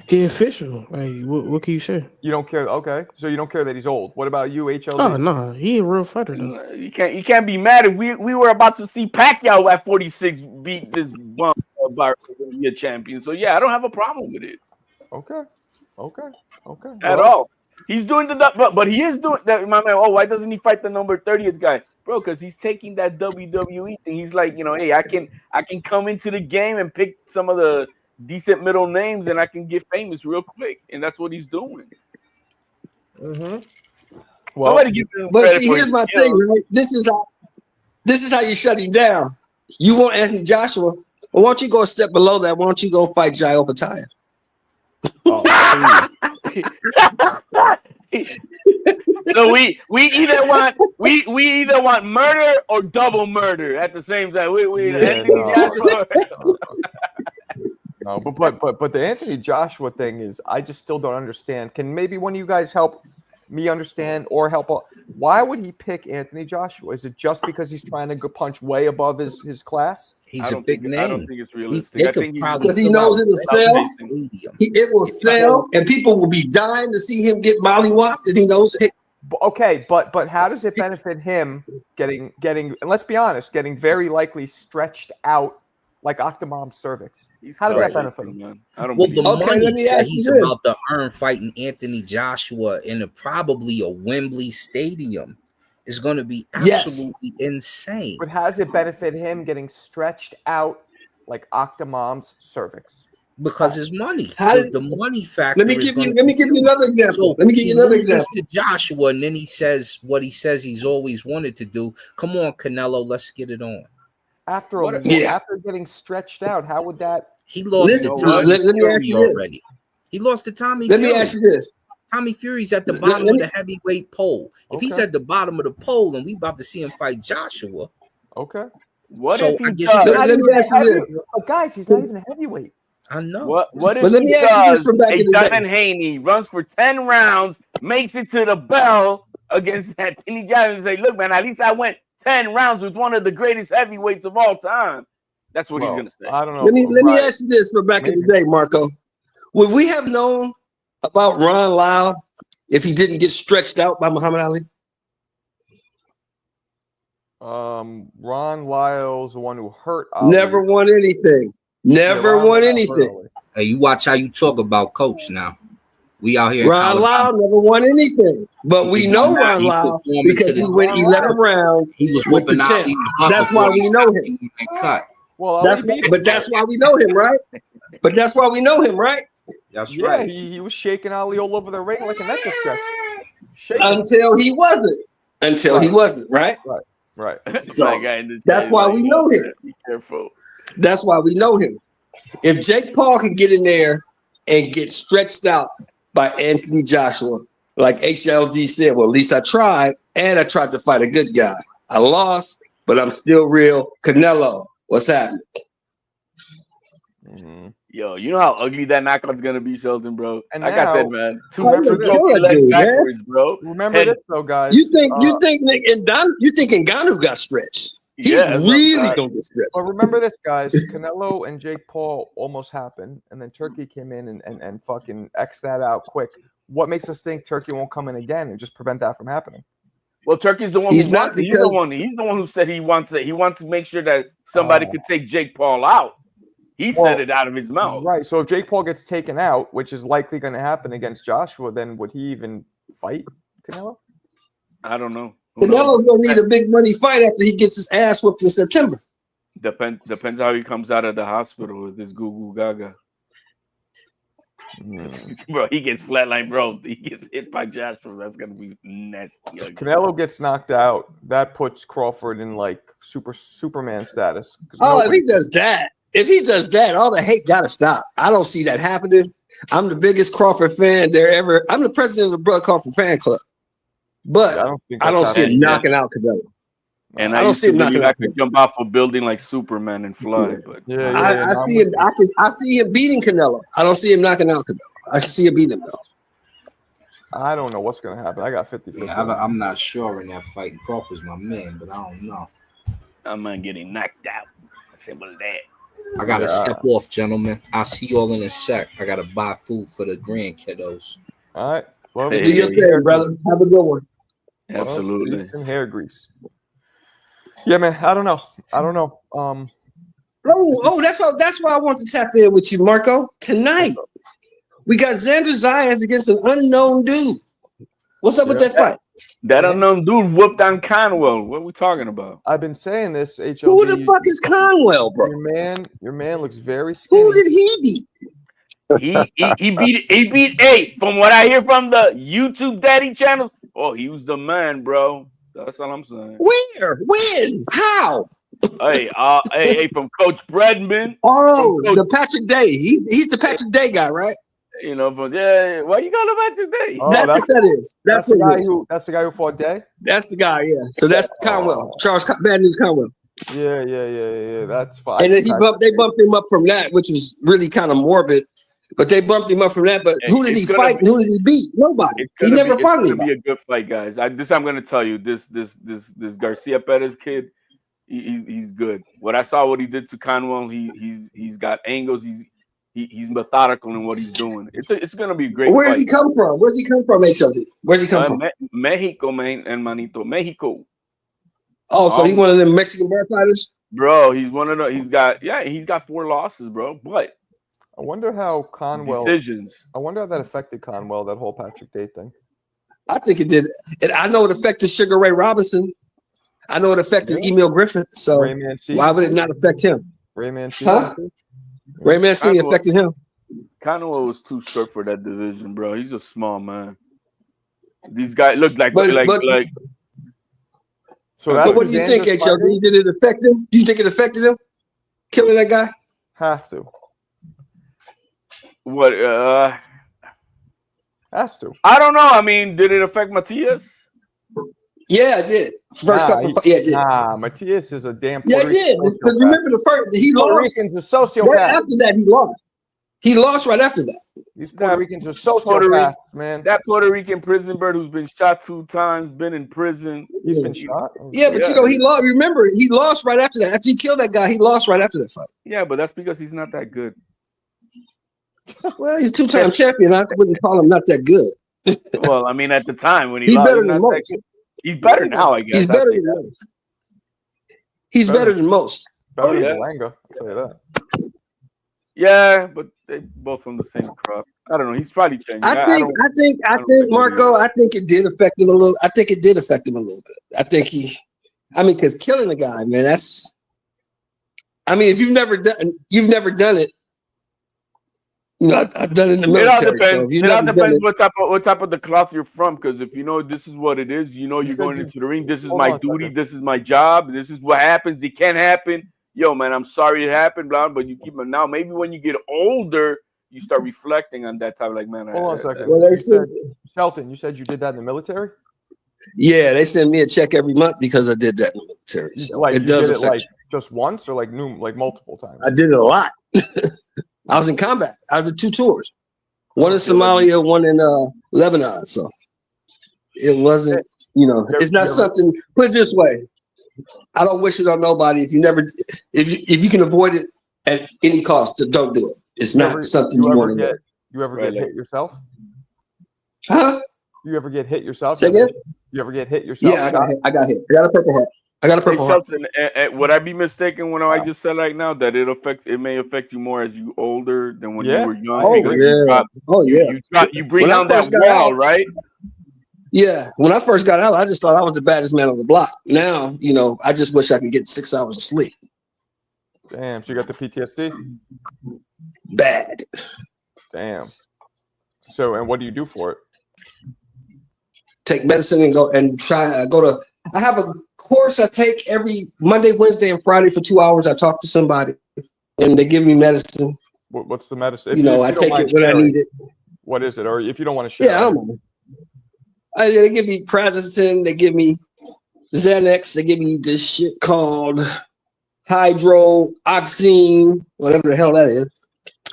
He official. Like, what can you say? You don't care. Okay. So you don't care that he's old. What about you, HLD? Oh no, he a real fighter though. You can't be mad if we were about to see Pacquiao at 46 beat this bum Barber to be a champion. So yeah, I don't have a problem with it. Okay. At all. He's doing but he is doing that. My man, why doesn't he fight the number 30th guy, bro? Because he's taking that WWE thing. He's like, hey, I can come into the game and pick some of the decent middle names, and I can get famous real quick, and that's what he's doing. Mm-hmm. Well, But see, here's my thing, right? This is how you shut him down. You want Anthony Joshua? Well, why don't you go a step below that? Why don't you go fight Jai Opataya? So we either want murder or double murder at the same time. No, but the Anthony Joshua thing is, I just still don't understand. Can maybe one of you guys help me understand or help? Why would he pick Anthony Joshua? Is it just because he's trying to go punch way above his class? He's a big name. I don't think it's realistic. Because he knows it'll sell. It will sell, and people will be dying to see him get mollywopped, and he knows it. Okay, but how does it benefit him getting? And let's be honest, getting very likely stretched out like Octomom's cervix? How does that benefit him? Let me ask you this: about to earn fighting Anthony Joshua in probably a Wembley Stadium is going to be absolutely insane. But how does it benefit him getting stretched out like Octomom's cervix? Because his money, the money factor. Let me give you another example. Let me give you another example. To Joshua, and then he says what he says he's always wanted to do. Come on, Canelo, let's get it on. After getting stretched out, how would that? He lost to Tommy Fury already. He lost to Tommy Fury. Let me ask you this. Tommy Fury's at the bottom of the heavyweight pole. If he's at the bottom of the pole and we about to see him fight Joshua. Okay. What so if I he guess does? Let me ask you this. Oh, guys, he's not even a heavyweight. I know. What if let me ask you this from back in the day. Devin Haney runs for 10 rounds, makes it to the bell against Anthony Joshua and say, look, man, at least I went 10 rounds with one of the greatest heavyweights of all time. That's what he's going to say. I don't know. Let me ask you this from back in the day, Marco. Would we have known about Ron Lyle if he didn't get stretched out by Muhammad Ali? Ron Lyle's the one who hurt Ali. Never won anything. Never won anything. Hey, you watch how you talk about Coach now. We out here. Ron Lyle never won anything, but we know Ron Lyle because he went 11 rounds. He was with the champ. That's why we know him. Well, that's why we know him, right? But that's why we know him, right? That's right. He was shaking Ali all over the ring like a necklace stretch. Until he wasn't. He wasn't, right? Right. So that's why we know him. Be careful. That's why we know him. If Jake Paul can get in there and get stretched out by Anthony Joshua, like HLD said, well, at least I tried, and I tried to fight a good guy. I lost, but I'm still real. Canelo, what's happening? Mm-hmm. Yo, you know how ugly that knockout's gonna be, Sheldon, bro. And like now, I said, man, bro. Remember this, though, guys. You think Ngannou got stretched? He's really gonna get stretched. But remember this, guys. Canelo and Jake Paul almost happened, and then Turkey came in and fucking X that out quick. What makes us think Turkey won't come in again and just prevent that from happening? Well, Turkey's the one who wants it. He's the one who said he wants it. He wants to make sure that somebody could take Jake Paul out. He said it out of his mouth. Right. So if Jake Paul gets taken out, which is likely going to happen against Joshua, then would he even fight Canelo? I don't know. Canelo's going to need a big money fight after he gets his ass whooped in September. Depends how he comes out of the hospital with this goo goo gaga. Bro, he gets flatline, bro. He gets hit by Joshua. That's going to be nasty. If Canelo gets knocked out, that puts Crawford in like Superman status. If he does that, all the hate got to stop. I don't see that happening. I'm the biggest Crawford fan there ever. I'm the president of the Bud Crawford fan club. But I don't see him knocking out Canelo. And I I don't used see to him believe knocking I out could jump off a building like Superman and fly, but Yeah, I no, see him. I see him beating Canelo. I don't see him knocking out Canelo. I see him beating him though. I don't know what's gonna happen. I got 50-50. Yeah, I'm not sure in that fight. Crawford's my man, but I don't know. I'm not getting knocked out. Simple as that. I gotta Yeah. step off, gentlemen. I'll see you all in a sec. I gotta buy food for the grandkiddos. All right. Well, Hey, Do your thing, brother. Have a good one. Absolutely. Grease and hair grease. Yeah, man. I don't know. That's why I want to tap in with you, Marco. Tonight we got Xander Zayas against an unknown dude. What's up with that fight? That unknown dude whooped on Conwell. What are we talking about? I've been saying this. HLD. Who the fuck is Conwell, bro? Your man looks very skinny. Who did he beat? He beat 8. From what I hear from the YouTube daddy channels, oh, he was the man, bro. That's all I'm saying. Where? When? How? Hey, from Coach Bredman. Oh, the Patrick Day. He's the Patrick Day guy, right? You know, but yeah, why you got about today? Oh, that's what that is. That's the what guy it is. that's the guy who fought Day. That's the guy. Yeah. So that's Conwell. Charles Bad News Conwell. Yeah. That's fine. And then they bumped him up from that, which was really kind of morbid. But they bumped him up from that. But who did he fight and who did he beat? Nobody. He never fought anybody. It's gonna be a good fight, guys. I'm gonna tell you, this Garcia Perez kid, he's good. What he did to Conwell, he's got angles. He's methodical in what he's doing. It's gonna be a great. Where's he come from? Where's he come from, HLD? Where's he come from? Mexico, man, hermanito. Mexico. Oh, so he's one of them Mexican bar fighters? Bro, he's one of the. He's got 4 losses, bro. But I wonder how Conwell decisions. I wonder how that affected Conwell, that whole Patrick Day thing. I think it did. And I know it affected Sugar Ray Robinson. I know it affected Emil Griffith. So why would it not affect him? Ray Mancini. Huh? Ray Mancini affected him. Conwell was too short for that division, bro. He's a small man. These guys look like. So but what do you think, HLD? Did it affect him? Do you think it affected him? Killing that guy? Have to. What? Has to. I don't know. I mean, did it affect Matias? Yeah, it did. It did. Nah, Matias is a damn. Yeah, it did. Because remember the first he Puerto lost. Ricans are sociopaths. Right after that, he lost. He lost right after that. These Puerto Ricans are sociopaths, man. That Puerto Rican prison bird who's been shot 2 times, been in prison. He's been shot. Yeah, but he lost. Remember, he lost right after that. After he killed that guy, he lost right after that fight. Yeah, but that's because he's not that good. Well, he's 2-time champion. I wouldn't call him not that good. Well, I mean, at the time when he he's lost, better than most. He's better now, I guess. He's better than most. He's better than most. Better than Langa, I'll tell you that. Yeah, but they both from the same crop. I don't know. He's probably changing. I think, Marco. I think it did affect him a little. I think it did affect him a little bit. I think because killing a guy, man, that's. I mean, if you've never done it. You know, I've done it in the military. It all depends what type of the cloth you're from. Because if you know this is what it is, you know you're going into the ring. This is my duty. This is my job. This is what happens. It can happen. Yo, man, I'm sorry it happened, blah. But you keep it now. Maybe when you get older, you start reflecting on that type. Like, man, hold on a second. Well, Shelton, you said you did that in the military. Yeah, they send me a check every month because I did that in the military. So like it does affect just once or like multiple times. I did it a lot. I was in combat. I was in 2 tours, one in Somalia, one in Lebanon. So it wasn't, it's not something. Put it this way: I don't wish it on nobody. If you can avoid it at any cost, don't do it. It's not something you want to do. You ever get hit yourself? Huh? You ever get hit yourself? Say again? You ever get hit yourself? Yeah, I got hit. I got a purple hat. Would I be mistaken when I just said right now that it may affect you more as you older than when you were young? You bring down that wall, right? Yeah. When I first got out, I just thought I was the baddest man on the block. Now, I just wish I could get 6 hours of sleep. Damn. So you got the PTSD? Bad. Damn. So, and what do you do for it? Take medicine and go to. I have a course I take every Monday, Wednesday, and Friday for 2 hours. I talk to somebody, and they give me medicine. What's the medicine? I take it when I need it. What is it? Or if you don't want to share, I don't know. They give me Prazosin. They give me Xanax. They give me this shit called hydroxine, whatever the hell that is.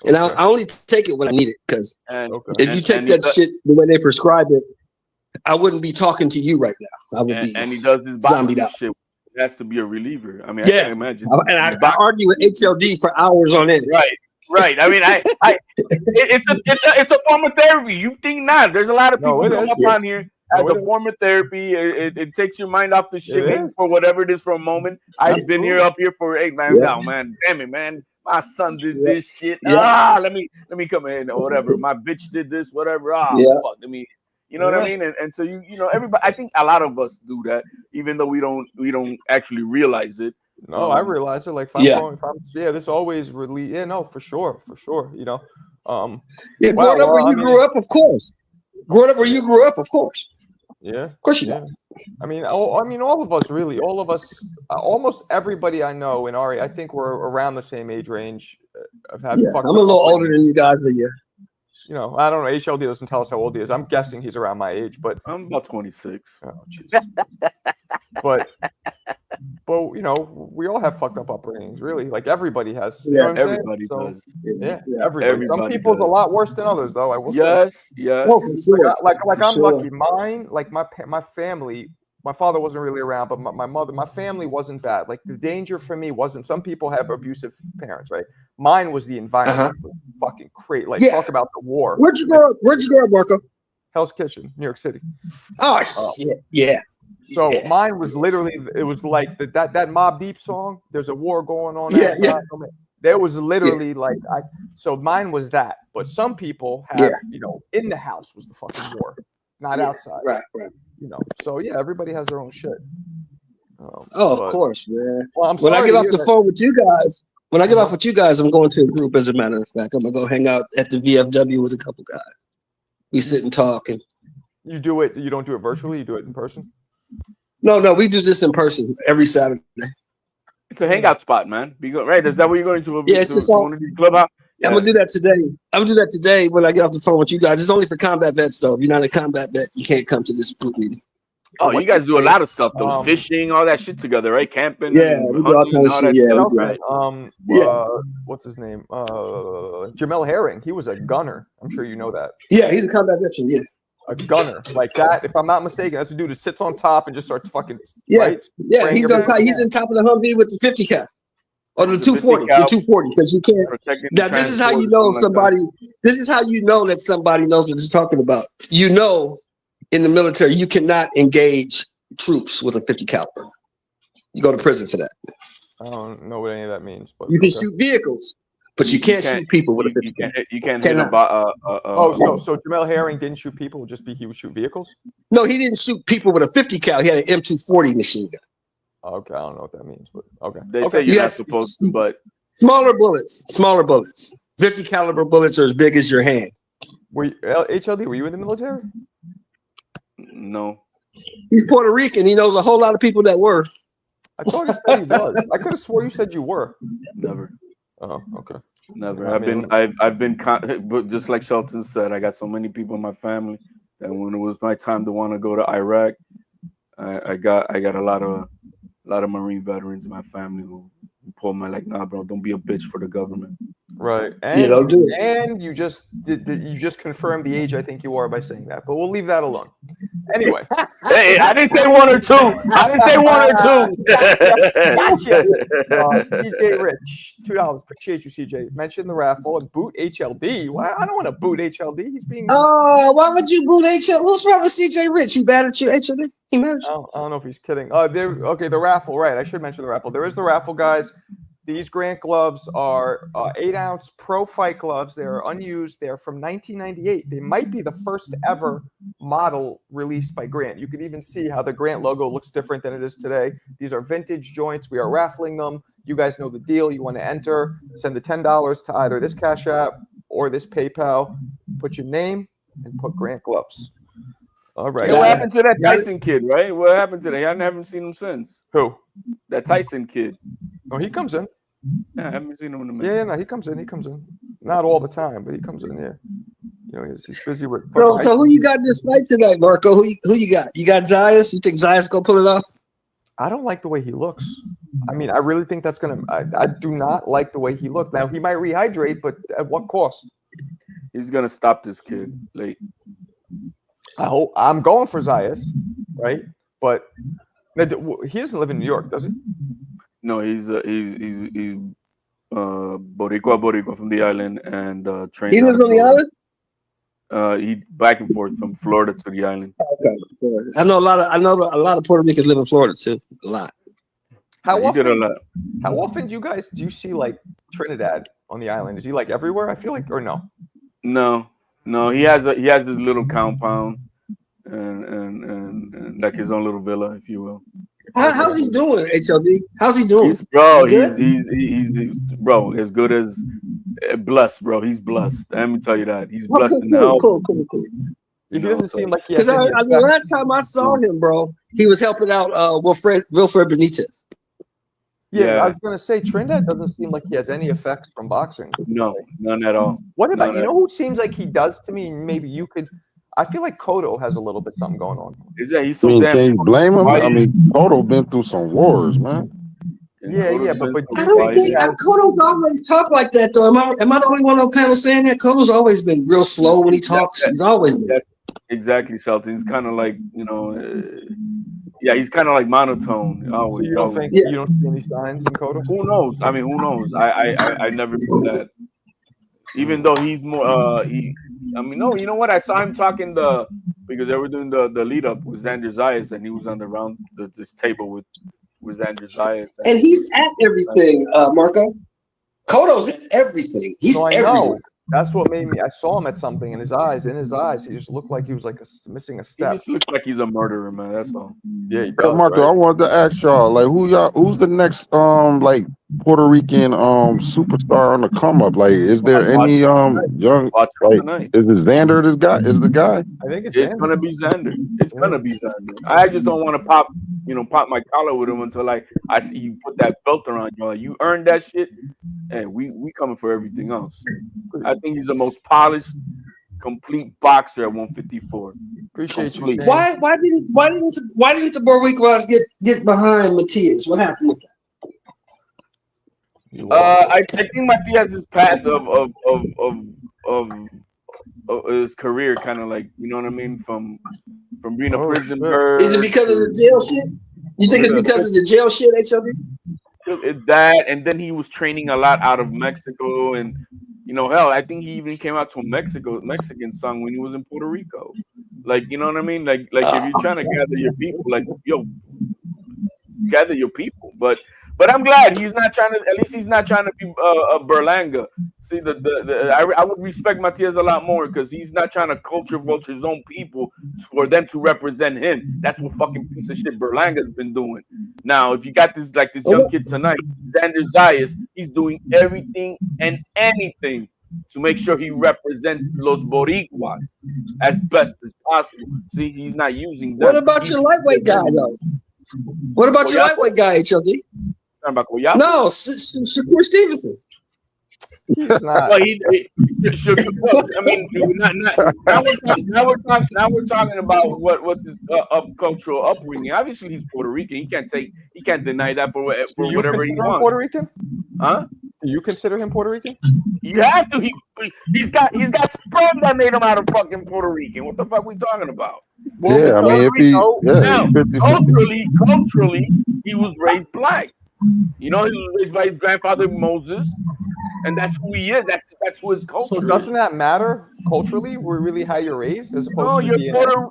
And Okay. I only take it when I need it, because And Okay. if you take and that shit the way they prescribe it, I wouldn't be talking to you right now. I would be and he does his zombied boxing out. shit. It has to be a reliever. I mean, I Yeah. can't imagine. And I Box- argue with HLD for hours on end. Right. I mean, it's a form of therapy. You think not? There's a lot of No, people it come is. up on here as No, it a is. form of therapy. It takes your mind off the shit, It maybe is. for whatever it is for a moment. I've been here Absolutely. up here for 8 man. Yeah. No, man, damn it, man. My son did Yeah. this shit. Yeah. Let me come in or whatever. My bitch did this, whatever. Yeah. Fuck. Let me. You know what I Yeah. mean? And so you know, everybody. I think a lot of us do that, even though we don't actually realize it. No, I realize it. Like, if I'm Yeah. going, this always really, yeah, no, for sure, you know. Yeah. Wow, Growing up where well, I you mean, grew up, of course. Growing up where you grew up, of course. yeah, Of course you yeah. do. I mean, all of us, really, all of us, almost everybody I know in our, I think we're around the same age range. I've had Yeah. fucked I'm a up little older upbringing. than you guys, but yeah. You know, I don't know. HLD doesn't tell us how old he is. I'm guessing he's around my age, but I'm about 26. oh, Jesus. but you know, we all have fucked up upbringings, really. Like, everybody has. You know what I'm saying? Everybody So does. yeah, Yeah. everybody. Some Everybody people's a does. lot worse than others, though. I will say. Yes. Oh, for sure. Like For I'm sure. lucky. Mine, like my family, my father wasn't really around, but my mother, my family wasn't bad. Like, the danger for me wasn't. Some people have abusive parents, right? Mine was the environment. Was fucking crazy. Like, Yeah. talk about the war. Where'd you grow up? Where'd you grow up, Marco? Hell's Kitchen, New York City. Oh shit. Yeah. So Yeah. mine was literally, it was like that Mobb Deep song. There's a war going on Yeah, outside. yeah. There was literally like so mine was that. But some people have, Yeah. you know, in the house was the fucking war, not Yeah. outside. Right. You know. So yeah, everybody has their own shit. Oh, but- of course, man. Well, I'm When I sorry get to off hear the that. phone with you guys, I'm going to a group. As a matter of fact, I'm gonna go hang out at the VFW with a couple guys. We sit and talk, and You do it. You don't do it virtually. You do it in person. no, we do this in person every Saturday. It's a hangout spot, man. Be good, right? Is that where you're going to? Yeah, it's just to all- one of these clubhouse. I'm gonna do that today. I'm gonna do that today when I get off the phone with you guys. It's only for combat vets, though. If you're not a combat vet, you can't come to this group meeting. Oh, you guys do a lot of stuff though, Um, fishing, all that shit together, right? Camping, Yeah, and we do all hunting, kinds of and all shit. that Yeah, stuff, we do. right? Yeah. What's his name? Jamel Herring. He was a gunner. I'm sure you know that. Yeah, he's a combat veteran. Yeah, A gunner like that. If I'm not mistaken, that's a dude that sits on top and just starts fucking yeah, right. yeah. spraying He's on top. everything. He's in top of the Humvee with the 50 cal or the The 240. 50 cal. The 240, because you can't. Protecting Now the this is how you transport or know something like somebody. This is how you know that somebody knows what you're talking about. You know, in the military, you cannot engage troops with a 50 caliber. You go to prison for that. I don't know what any of that means, but You can okay. shoot vehicles, but you can't shoot people with a 50 cal. You can't hit a Oh, so Jamel Herring didn't shoot people; he would shoot vehicles. No, he didn't shoot people with a 50 cal. He had an M240 machine gun. Okay, I don't know what that means, but okay. They okay. say you're Yes. not supposed to, but Smaller bullets. 50 caliber bullets are as big as your hand. Were you, HLD? Were you in the military? no. He's Puerto Rican. He knows a whole lot of people that were. I thought you said he was. I could have swore you said you were. Never. Oh, okay. Never. I I've been but just like Shelton said, I got so many people in my family that when it was my time to want to go to Iraq, I got a lot of Marine veterans in my family who pulled me like, nah, bro, don't be a bitch for the government. Right, and You don't do it. and you just you just confirmed the age I think you are by saying that, but we'll leave that alone. Anyway, Hey, I didn't say one or two. I didn't say one or two. gotcha. CJ Rich, $2. Appreciate you, CJ. Mention the raffle and boot HLD. Why? I don't want to boot HLD. He's being. Oh, why would you boot HL? What's wrong with CJ Rich? He mad at you, HLD? He mad at you? I don't know if he's kidding. Okay, the raffle, right. I should mention the raffle. There is the raffle, guys. These Grant gloves are 8-ounce pro fight gloves. They're unused. They're from 1998. They might be the first ever model released by Grant. You can even see how the Grant logo looks different than it is today. These are vintage joints. We are raffling them. You guys know the deal. You want to enter, send the $10 to either this Cash App or this PayPal. Put your name and put Grant gloves. All right. Hey, what happened to that Tyson kid, right? What happened to that? I haven't seen him since. Who? That Tyson kid. Oh, he comes in. Yeah, I haven't seen him in a minute. Yeah, no, he comes in. He comes in. Not all the time, but he comes in. Yeah, you know, he's busy with. So who you got in this fight tonight, Marco? Who you got? You got Zayas? You think Zayas gonna pull it off? I don't like the way he looks. I mean, I really think that's gonna. I do not like the way he looked. Now he might rehydrate, but at what cost? He's gonna stop this kid late. I hope I'm going for Zayas, right? But he doesn't live in New York, does he? No, he's Boricua from the island and trains. He lives on the island. He back and forth from Florida to the island. Okay, I know a lot of Puerto Ricans live in Florida too. A lot. How He did a often? lot. How often do you see like Trinidad on the island? Is he like everywhere? I feel like, or no? No, he has this little compound and like his own little villa, if you will. How's he doing, HLD? How's he doing? He's bro, as good as blessed, bro. He's blessed. Let me tell you that. He's blessed in health. Cool. He doesn't seem like he has. Because the last time I saw him, bro, he was helping out Wilfred Benitez. Yeah, I was gonna say Trinidad doesn't seem like he has any effects from boxing. No, none at all. What about you know who seems like he does to me? Maybe you could. I feel like Cotto has a little bit something going on. Is that he's I so mean, damn? can you blame him? I mean, Cotto been through some wars, man. Yeah, but I don't think Cotto's always talk like that though. Am I the only one on the panel saying that? Cotto's always been real slow when he talks. He's always been. Exactly, Shelton. He's kind of like he's kind of like monotone. Always. So you don't think you don't see any signs in Cotto? Who knows? I mean, who knows? I never knew that. Even though he's more, you know what? I saw him talking because they were doing the lead up with Xander Zayas, and he was on this table with Xander Zayas, and he's at everything, Marco. Cotto's at everything. He's everywhere. That's what made me. I saw him at something in his eyes. He just looked like he was like missing a step. He just looks like he's a murderer, man. That's all. Yeah, he does, Marco, right? I wanted to ask y'all, like, who's the next like Puerto Rican superstar on the come up? Like, is there any young like, is it Xander? This guy is the guy. I think it's gonna be Xander. It's gonna be Xander. I just don't want to pop my collar with him until I see you put that belt around you. Like, you earned that shit, and we coming for everything else. I think he's the most polished, complete boxer at 154. Appreciate complete. you. Why didn't the Boricuas get behind Matias? What happened with that? I think Matias's path of his career kind of like, you know what I mean, from being a prison bird. Is it because of the jail shit? You think it's because of the jail shit, HLB? That, and then he was training a lot out of Mexico, and hell, I think he even came out to a Mexican song when he was in Puerto Rico. Like, you know what I mean? Like if you're trying to gather your people, like, gather your people. But I'm glad he's not trying to. At least he's not trying to be a Berlanga. See, I would respect Matias a lot more because he's not trying to culture vulture his own people for them to represent him. That's what fucking piece of shit Berlanga's been doing. Now, if you got this young kid tonight, Xander Zayas, he's doing everything and anything to make sure he represents Los Boricuas as best as possible. See, he's not using them. What about your lightweight guy, though? What about your lightweight guy, HLD? No, Shakur Stevenson. He's not. Well, I mean, now we're talking about what's his cultural upbringing. Obviously, he's Puerto Rican. He can't deny that for whatever he wants. Puerto Rican? Huh? Do you consider him Puerto Rican? You have to. He's got sperm that made him out of fucking Puerto Rican. What the fuck we talking about? Well, yeah, I mean, if he culturally, he was raised black. He was raised by his grandfather Moses, and that's who he is. That's who his culture. So doesn't that matter culturally? We're really how you're raised, as opposed to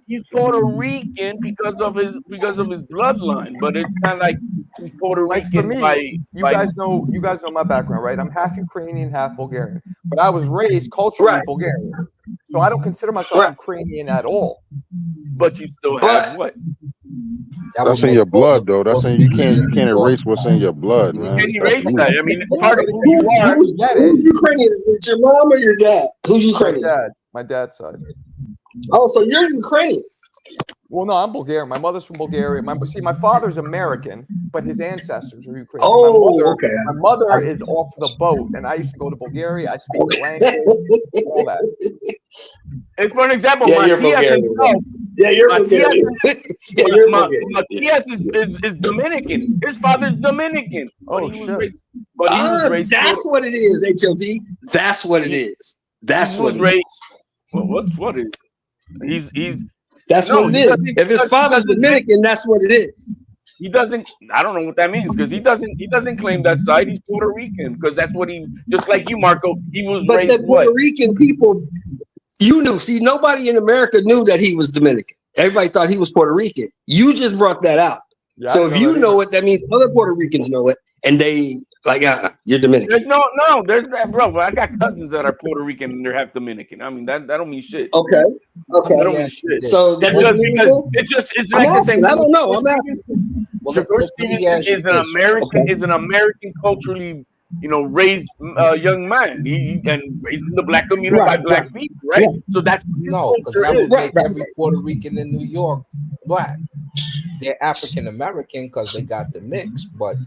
he's Puerto Rican because of his bloodline, but it's kind of like he's Puerto Rican. For me, you guys know my background, right? I'm half Ukrainian, half Bulgarian, but I was raised culturally Bulgarian, so I don't consider myself Ukrainian at all. But you still have what? That's in your blood, though. That's in you can't erase what's in your blood, man. You can't erase that. I mean, it's part of who you are. Who's Ukrainian? Is it your mom or your dad? Who's Ukrainian? My dad's side. Oh, so you're Ukrainian. Well, no, I'm Bulgarian. My mother's from Bulgaria. My father's American, but his ancestors are Ukrainian. Okay. My mother is off the boat, and I used to go to Bulgaria. I speak the language, all that. It's for an example. Yeah, you're Matias, yeah, you're Matias is Dominican. His father's Dominican. But Oh he was shit. raised. But he was raised. That's what it is, HOD. That's what it is. That's He what was it raised. is. Well, what is? He's That's no. what it He is. doesn't. If his father's Dominican, that's what it is. He doesn't. I don't know what that means because he doesn't claim that side. He's Puerto Rican because that's what he. Just like you, Marco. He was But raised the what? Puerto Rican people, you knew. See, nobody in America knew that he was Dominican. Everybody thought he was Puerto Rican. You just brought that out. Yeah, So I if didn't you that know either. it, that means other Puerto Ricans know it, and they like, you're Dominican. There's no. There's that, bro. But I got cousins that are Puerto Rican and they're half Dominican. I mean that don't mean shit. Okay. Let That me don't mean ask you shit. this. So that It's doesn't just mean because anything? it's I'm like the same asking. I thing don't with know. Shakur I'm asking. Stevenson. Well, Shakur let me Stevenson ask you is an this. American Okay. is an American culturally, raised young man. And raised in the black community by Right. black people, right? Right. So that's what his No, because culture that would is. Right. make every Puerto Rican in New York black. They're African American because they got the mix, but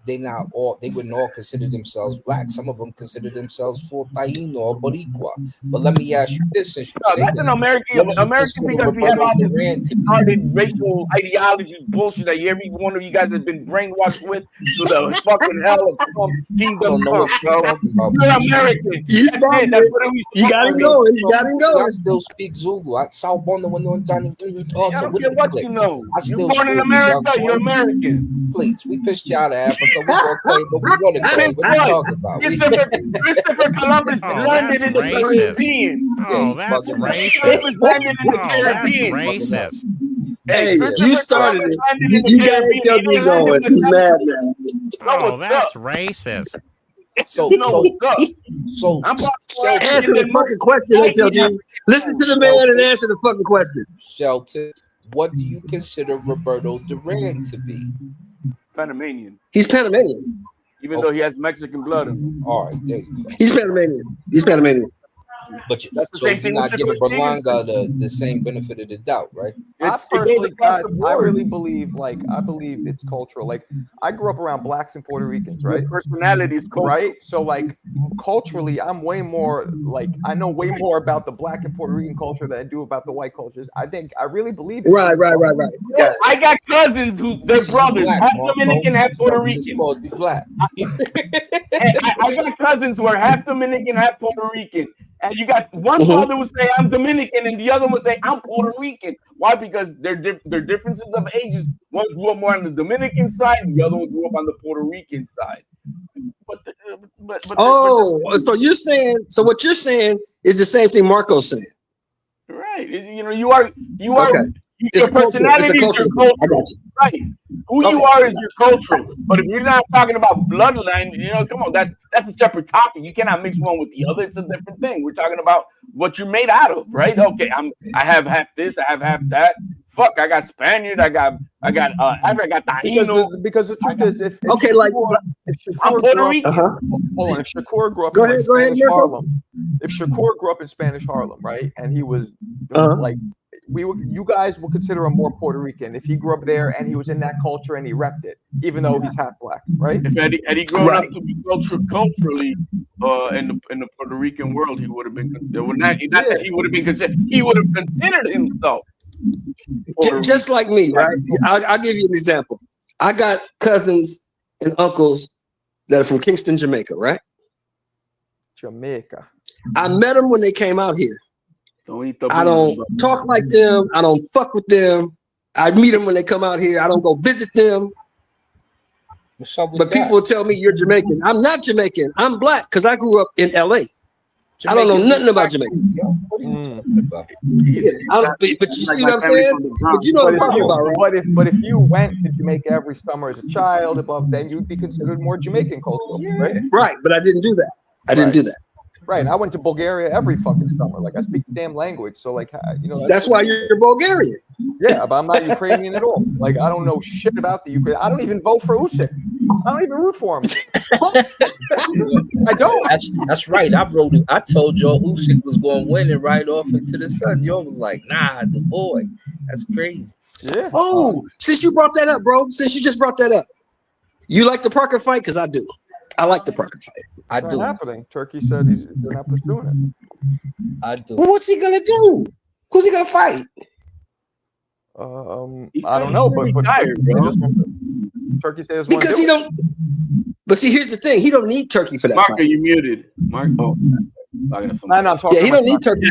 they wouldn't all consider themselves black. Some of them consider themselves full Taino or Boricua. But let me ask you this, since you No, say that's an that, American what do you American consider because we have Roberto all this Duran to be? retarded racial ideology bullshit that every one of you guys has been brainwashed with to the fucking hell of I kingdom don't know come, what you're bro. talking about. You're American. You That's started it. That's it. what we You got supposed him to be. going. You got him I going. still speak Zulu. I South Bonda when on Johnny I also don't with care the what click. you know. I You're still born in school you, young America. You're boy. American. Please, we pissed you out of Africa. We gonna claim, but we want to go. Since What you what? talking about? Christopher Columbus Oh, landed that's in the racist. Caribbean. Oh, he's that's bugging out. racist. Columbus landed in the Oh, that's Caribbean. racist. Hey, Hey, you Christopher started Columbus it. landed in the You got Caribbean. He HLD didn't land going. in the He's South. mad now. Know Oh, what's that's up? racist. So, Know so, what's up? so, I'm Shelton, African Answer the than most fucking question, HLD. Listen to the man and answer the fucking question. Shelton, what do you consider Roberto Duran to be? Panamanian, He's Panamanian. even though he has Mexican blood in him. All right, there you go. He's Panamanian. He's Panamanian. But you, That's the so same you're thing with not giving Shakur Berlanga the same benefit of the doubt, right? I It goes personally, across guys, the I board. really believe, I believe it's cultural. Like, I grew up around blacks and Puerto Ricans, right? Your personality is cultural. Right? So, like, culturally, I'm way more, I know way more about the black and Puerto Rican culture than I do about the white cultures. I really believe it's Right. Yeah. I got cousins who they're So you brothers, black, half Marco. Dominican, half Puerto So you just Rican. supposed to be black. I got cousins who are half Dominican, half Puerto Rican. And you got one father would say I'm Dominican, and the other would say I'm Puerto Rican. Why? Because they're differences of ages. One grew up more on the Dominican side, the other one grew up on the Puerto Rican side. So you're saying? So what you're saying is the same thing Marco's saying. Right. You are. Okay. Your personality is your culture. I got you. Right. Who you are is your cultural. But if you're not talking about bloodline, come on, that's a separate topic. You cannot mix one with the other. It's a different thing. We're talking about what you're made out of, right? Okay, I have half this, I have half that. Fuck, I got Spaniard, I got Taino. Because the truth is, if Okay, Shakur, like if Shakur I'm grew Puerto up, Rican. hold on, if Shakur grew up Go in ahead, Spanish Marco. Harlem, if Shakur grew up in Spanish Harlem, right, and he was like, you guys will consider him more Puerto Rican if he grew up there and he was in that culture and he repped it, even though he's half black, right? If Eddie grown up to be culturally in the Puerto Rican world, he would have been considered. Not that he would have been considered. He would have considered himself. Just like me, right? I'll give you an example. I got cousins and uncles that are from Kingston, Jamaica, right? Jamaica. I met them when they came out here. I don't don't talk like them. I don't fuck with them. I meet them when they come out here. I don't go visit them. What's up with But that? people tell me you're Jamaican. I'm not Jamaican. I'm black because I grew up in LA. I don't know nothing about Jamaica. What are you talking about? But you see what I'm saying? But you know what I'm talking about, right? But if you went to Jamaica every summer as a child, then you'd be considered more Jamaican cultural, right? Right, but I didn't do that. I didn't do that. Right. I went to Bulgaria every fucking summer. Like, I speak the damn language. So, like, That's why you're Bulgarian. Yeah, but I'm not Ukrainian at all. Like, I don't know shit about the Ukraine. I don't even vote for Usyk. I don't even root for him. I don't. That's right. I told y'all Usyk was going to win it right off into the sun. Y'all was like, nah, the boy. That's crazy. Yeah. Oh, since you brought that up, bro. Since you just brought that up, you like the Parker fight? Because I do. I like the Parker fight. I It's do. not happening. Turkey said they're not pursuing it. I do. Well, what's he gonna do? Who's he gonna fight? I don't know, but retired, bro. Turkey says one. Because he don't. But see, here's the thing: he don't need Turkey for that Mark, are fight. you muted? Mark, oh, No, I'm talking. Yeah, he don't need Turkey.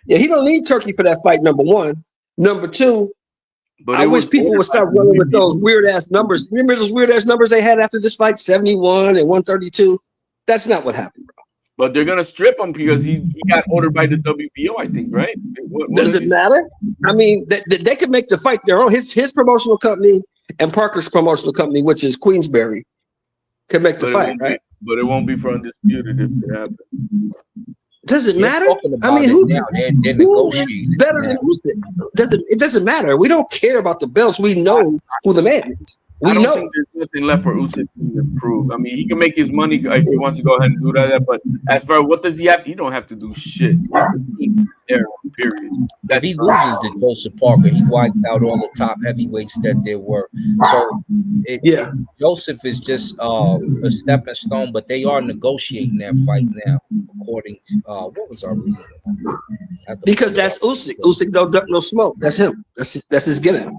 Yeah, he don't need Turkey for that fight. Number one. Number two. but I it wish was people would ordered stop by running with WBO. those weird ass numbers. Remember those weird ass numbers they had after this fight? 71 and 132. That's not what happened, bro. But they're gonna strip him because he got ordered by the WBO, I think, right? What Does did it he- matter? I mean, they could make the fight their own. His promotional company and Parker's promotional company, which is Queensberry, can make the But it fight, won't right? be. But it won't be for undisputed if it happens. Does it They're matter? talking I about mean, it who now. They're who is negotiating better than now. Usyk? It doesn't matter. We don't care about the belts. We know who the man is. I We don't know. think there's nothing left for Usyk to improve. I mean, he can make his money if he wants to go ahead and do that. But as far as what does he have? He don't have to do shit. He's there, period. If he loses to Joseph Parker, he wiped out all the top heavyweights that there were. So Yeah. Joseph is just a stepping stone, but they are negotiating that fight now, according to what was our reason? Because that's Usyk. Usyk don't duck no smoke. That's him. That's his gimmick.